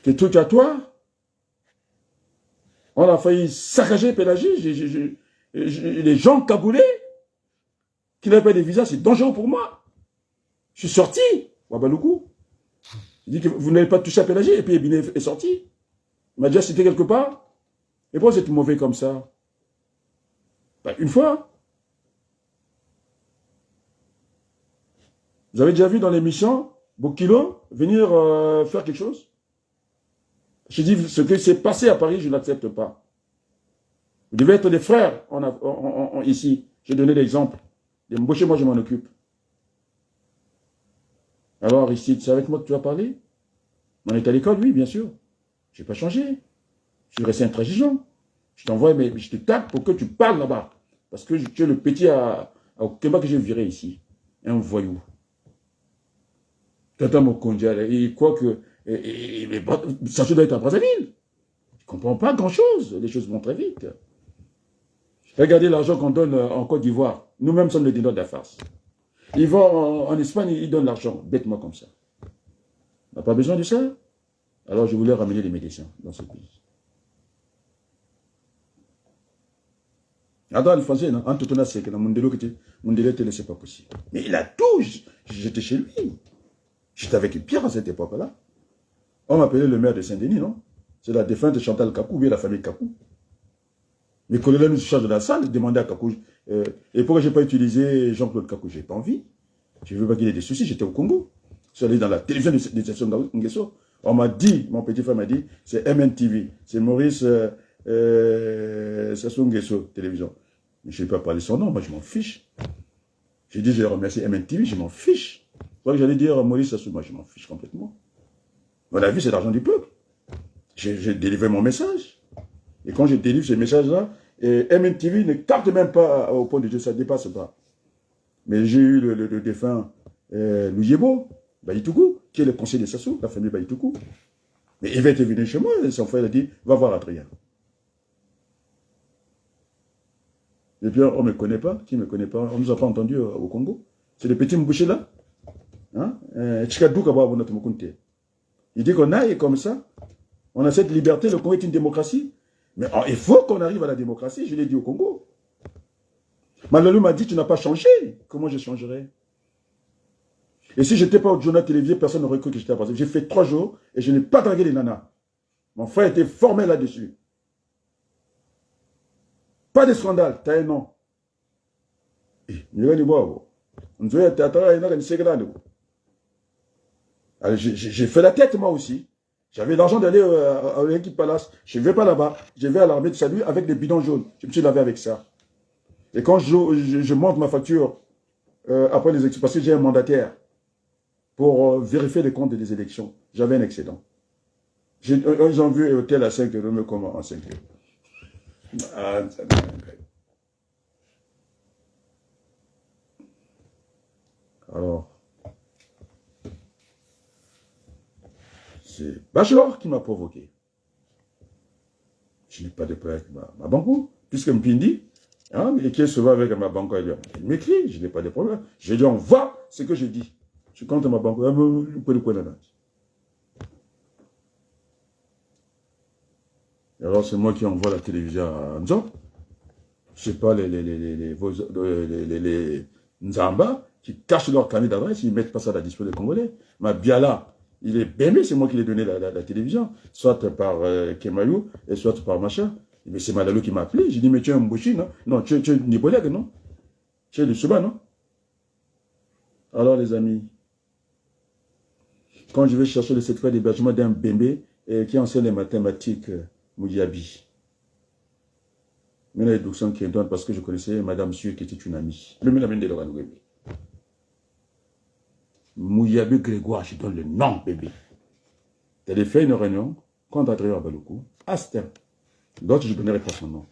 [SPEAKER 1] tes trucs à toi. On a failli saccager Pélagie, les gens cagoulés, qui n'avaient pas de visa, c'est dangereux pour moi. Je suis sorti, Wabaloukou. Il dit que vous n'avez pas touché à Pélagie, et puis Ebiné est sorti. Il m'a déjà cité quelque part. Et pourquoi vous êtes mauvais comme ça? Ben, une fois. Vous avez déjà vu dans l'émission Bokilo venir faire quelque chose? Je dis, ce qui s'est passé à Paris, je n'accepte pas. Vous devez être des frères ici. J'ai donné l'exemple. Les Mbouché, moi je m'en occupe. Alors ici, c'est avec moi que tu as parlé? On est à l'école, oui, bien sûr. Je n'ai pas changé. Je suis resté intransigeant. Je t'envoie, mais je te tape pour que tu parles là-bas. Parce que tu es le petit au Kemba que j'ai viré ici. Un voyou. Tata Mokondia, il croit que ça doit être à Brazzaville. Il ne comprend pas grand-chose. Les choses vont très vite. Regardez l'argent qu'on donne en Côte d'Ivoire. Nous-mêmes sommes les dindons de la farce. Ils vont en Espagne, ils donnent l'argent, bêtement comme ça. On n'a pas besoin de ça. Alors je voulais ramener les médecins dans ce pays. Attends, le français, en tout cas, c'est que dans mon délai, c'est pas possible. Mais il a tout. J'étais chez lui. J'étais avec Pierre à cette époque-là. On m'appelait le maire de Saint-Denis, non? C'est la défunte de Chantal Kakou, ou la famille Kakou. Mes collègues nous chargent de la salle, demandaient à Kakou. Et pourquoi je n'ai pas utilisé Jean-Claude Kakou? Je n'ai pas envie. Je ne veux pas qu'il y ait des soucis, j'étais au Congo. Je suis allé dans la télévision de Sassou Nguesso. On m'a dit, mon petit frère m'a dit, c'est MNTV, c'est Maurice Sassou Nguesso, télévision. Mais je n'ai pas parlé son nom, moi je m'en fiche. J'ai dit, je vais remercier MNTV, je m'en fiche. Je crois que j'allais dire Maurice Sassou, moi je m'en fiche complètement. On a vu, c'est l'argent du peuple. J'ai délivré mon message. Et quand je délivre ce message-là, MNTV ne capte même pas au point de Dieu, ça ne dépasse pas. Mais j'ai eu le défunt Louyebo, Baïtougou, qui est le conseiller de Sassou, la famille Baïtoukou. Mais il va être venu chez moi, et son frère a dit, va voir Adrien. Et puis on ne me connaît pas, qui ne me connaît pas, on ne nous a pas entendu au Congo. C'est les petits mbouchés là. Hein? Il dit qu'on aille comme ça, on a cette liberté, le Congo est une démocratie. Mais il faut qu'on arrive à la démocratie, je l'ai dit au Congo. Malalou m'a dit, tu n'as pas changé. Comment je changerais? Et si je n'étais pas au journal télévisé, personne n'aurait cru que j'étais à Brazzaville. J'ai fait 3 jours et je n'ai pas dragué les nanas. Mon frère était formé là-dessus. Pas de scandale, t'as un nom. J'ai fait la tête moi aussi. J'avais l'argent d'aller à l'équipe Palace. Je ne vais pas là-bas. Je vais à l'armée de salut avec des bidons jaunes. Je me suis lavé avec ça. Et quand je monte ma facture après les élections, parce que j'ai un mandataire pour vérifier les comptes des élections, j'avais un excédent. Ils ont vu un hôtel à 5 euros, mais comment en 5 euros? Ah, ça alors, c'est Bachelor qui m'a provoqué. Je n'ai pas de problème avec ma banque, puisque Mpindi, hein, et qui se va avec ma banque, il m'écrit, je n'ai pas de problème. Je lui dis, on voit ce que je dis. Je compte ma banque. Alors c'est moi qui envoie la télévision à Nzo. Je ne sais pas, les Nzamba, qui cachent leur carnet d'adresse, ils ne mettent pas ça à la disposition des Congolais. Ma Biala, il est bémé, c'est moi qui lui ai donné la télévision, soit par Kemayou, et soit par Macha. Mais c'est Malalou qui m'a appelé. J'ai dit, mais tu es un Mbouchi, non? Non, tu es Nibolègue, non? Tu es de Suba, non? Alors, les amis, quand je vais chercher le certificat d'hébergement d'un bébé qui enseigne les mathématiques, Mouyabi, mais la réduction qui est donne parce que je connaissais Madame Sûr qui était une amie. Le même de l'Oran bébé. Mouyabi Grégoire, je donne le nom, bébé. Elle a fait une réunion contre Adrien Baloukou. Astin. D'autres, je ne donnerai pas son nom.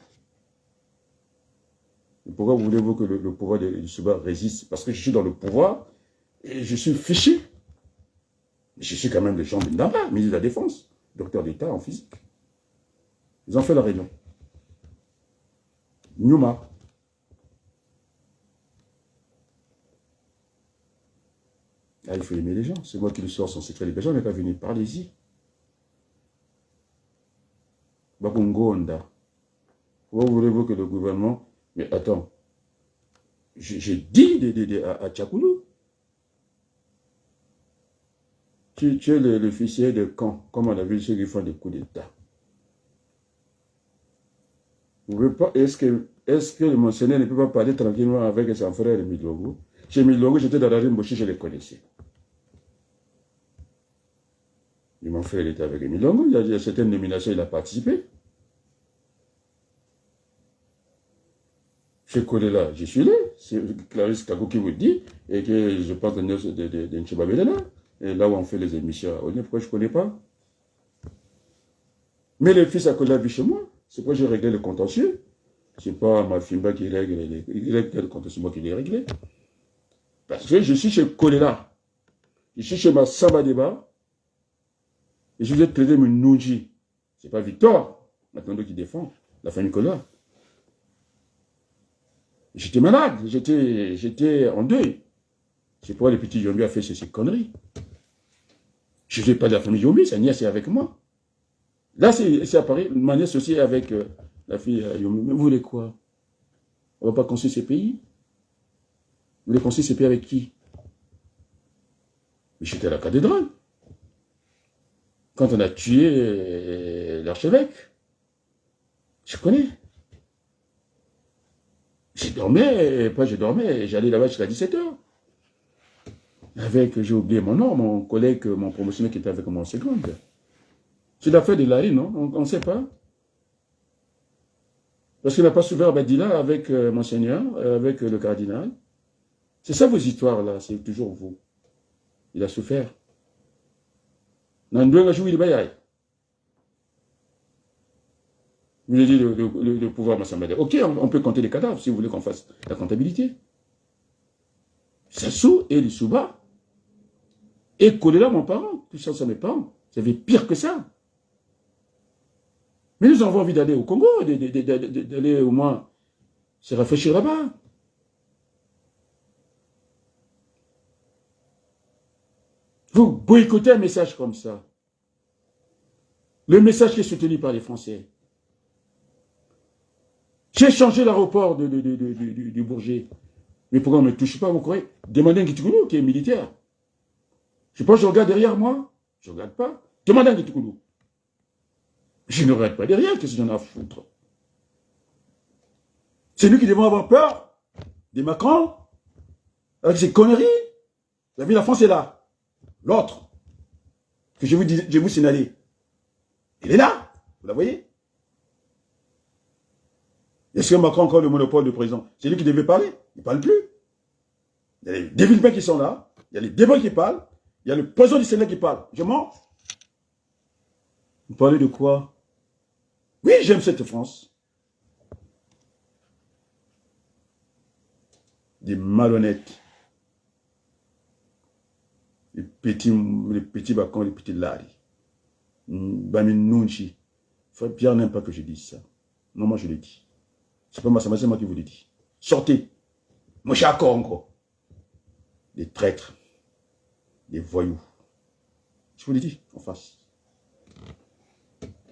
[SPEAKER 1] Et pourquoi voulez-vous que le pouvoir de Suba résiste? Parce que je suis dans le pouvoir et je suis fiché. Mais je suis quand même le Jean Bindamba, ministre de la Défense, docteur d'État en physique. Ils ont fait la réunion. Numa. Ah, il faut aimer les gens. C'est moi qui lui sors son secret d'hébergement, on n'est pas venu. Parlez-y. Bakungonda. Pourquoi voulez-vous que le gouvernement... Mais attends. J'ai dit à Tchakoulou. Tu es l'officier de camp, comme on a vu ceux qui font des coups d'État. Est-ce que le monseigneur ne peut pas parler tranquillement avec son frère Milongo? Chez Milongo, j'étais dans la rue Mboshi, je les connaissais. Et mon frère était avec Milongo, il y a certaines nominations, il a participé. Je connais là, je suis là. C'est Clarisse Kago qui vous dit, et que je pense de Nchibabelena, et là où on fait les émissions. Pourquoi je ne connais pas? Mais le fils a collabé chez moi. C'est pourquoi j'ai réglé le contentieux. Ce n'est pas ma Fimba qui règle le contentieux, c'est moi qui l'ai réglé. Parce que je suis chez Kolela. Je suis chez ma Samba Deba. Et je vous ai traité mon Nouji. Ce n'est pas Victor, maintenant qui défend la famille Kolela. J'étais malade, j'étais en deuil. C'est pourquoi le petit Yombi a fait ces conneries. Je ne vais pas de la famille Yombi, sa nièce est avec moi. Là, c'est à Paris, ma nièce aussi est avec la fille Yombi. Mais vous voulez quoi? On ne va pas construire ces pays? Vous voulez construire ces pays avec qui? Mais j'étais à la cathédrale. Quand on a tué l'archevêque, je connais. Je dormais, j'allais là-bas jusqu'à 17h. Avec, j'ai oublié mon nom, mon collègue, mon promotionnaire qui était avec moi en seconde. C'est l'affaire de Larry, non? On ne sait pas. Parce qu'il n'a pas souffert Badila avec Monseigneur, avec le cardinal. C'est ça vos histoires là, c'est toujours vous. Il a souffert. Nandoué Gajou il bayaye. Vous avez dit le pouvoir Massambada. Ok, on peut compter les cadavres si vous voulez qu'on fasse la comptabilité. Sassou et les Souba. Et Kolela, mon parent, tout ça, c'est mes parents. J'avais pire que ça. Mais nous avons envie d'aller au Congo, d'aller au moins se rafraîchir là-bas. Vous boycottez un message comme ça. Le message qui est soutenu par les Français. J'ai changé l'aéroport du Bourget. Mais pourquoi on ne me touche pas, vous croyez? Demandez un Kitikoulou qui est militaire. Je pense que je regarde derrière moi. Je ne regarde pas. Demandez un Kitikoulou. Je ne regarde pas derrière, qu'est-ce que j'en ai à foutre? C'est nous qui devons avoir peur des Macron, avec ces conneries. Vous avez vu, la France est là. L'autre, que je vous signaler, il est là. Vous la voyez? Est-ce que Macron a encore le monopole de président? C'est lui qui devait parler. Il ne parle plus. Il y a les dévilpins qui sont là. Il y a les débats qui parlent. Il y a le président du Sénat qui parle. Je mens. Vous parlez de quoi? Oui, j'aime cette France. Des malhonnêtes. Les petits bacons, les petits lari. Bami Nunchi. Pierre n'aime pas que je dise ça. Non, moi je l'ai dit. C'est pas c'est moi qui vous l'ai dit. Sortez. Moi, je suis à Congo. Des traîtres. Des voyous. Je vous l'ai dit, en face.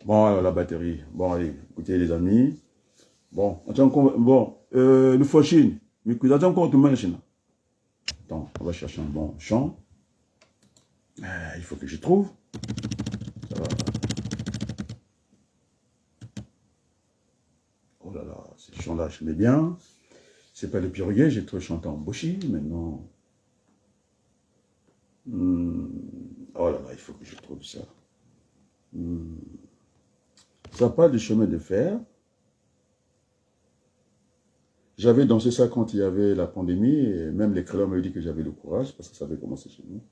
[SPEAKER 1] Bon, alors, la batterie. Bon, allez, écoutez, les amis. Bon, le Foshin. Mais que attends encore tout le monde. Attends, on va chercher un bon chant. Il faut que je trouve. Ça va. Oh là là, ces chants-là, je mets bien. C'est pas le piroguet, j'ai trop chanté en boshi, maintenant. Oh là là, il faut que je trouve ça. Ça parle du chemin de fer. J'avais dansé ça quand il y avait la pandémie, et même les créoles m'ont dit que j'avais le courage, parce que ça avait commencé chez nous.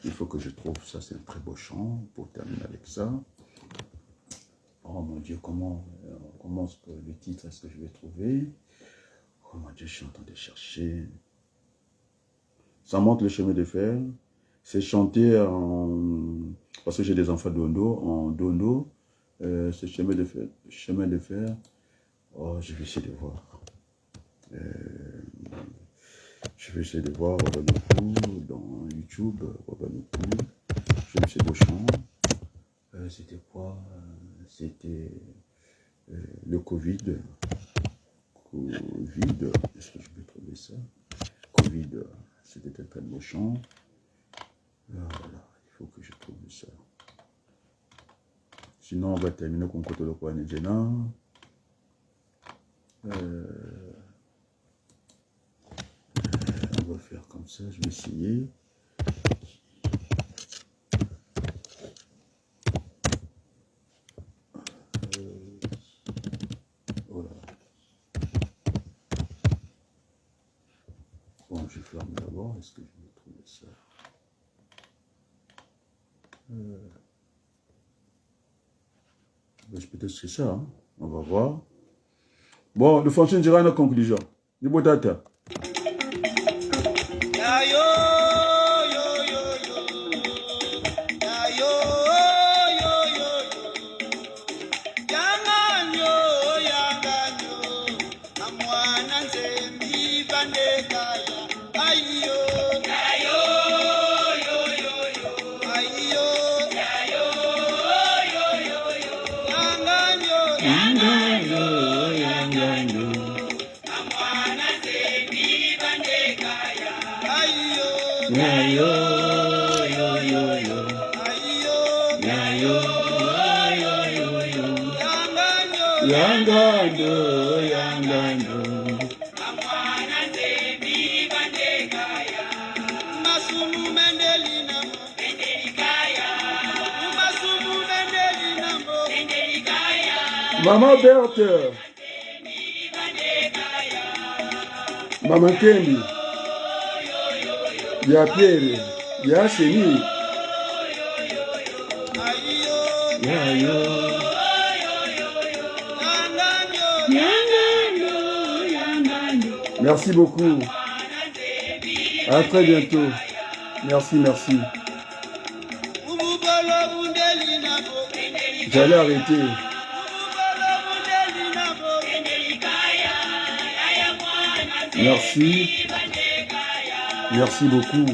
[SPEAKER 1] Il faut que je trouve ça, c'est un très beau chant, pour terminer avec ça. Oh mon Dieu, comment le titre, est-ce que je vais trouver? Oh mon Dieu, je suis en train de chercher. Ça montre le chemin de fer. C'est chanté en... Parce que j'ai des enfants en dondo. Ce chemin de fer. Oh, je vais essayer de voir. Je vais essayer de voir Robanoku dans YouTube. Robanoku. Je me sais beau chant. C'était quoi? C'était le Covid. Est-ce que je peux trouver ça? Covid. C'était un très beau chant. Voilà, il faut que je trouve ça. Sinon, on va terminer con Kotolo Kwanejena. On va faire comme ça, je vais essayer. Voilà. Bon, je ferme d'abord. Est-ce que je vais trouver ça? Peut-être que c'est ça, hein? On va voir. Bon, le fonction dira une conclusion. Du beau tata. Maman Berthe, Maman Kendi, il y a Pierre, il y a Chéni. Merci beaucoup. À très bientôt. Merci, merci. J'allais arrêter. Merci. Merci beaucoup.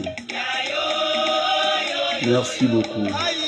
[SPEAKER 1] Merci beaucoup.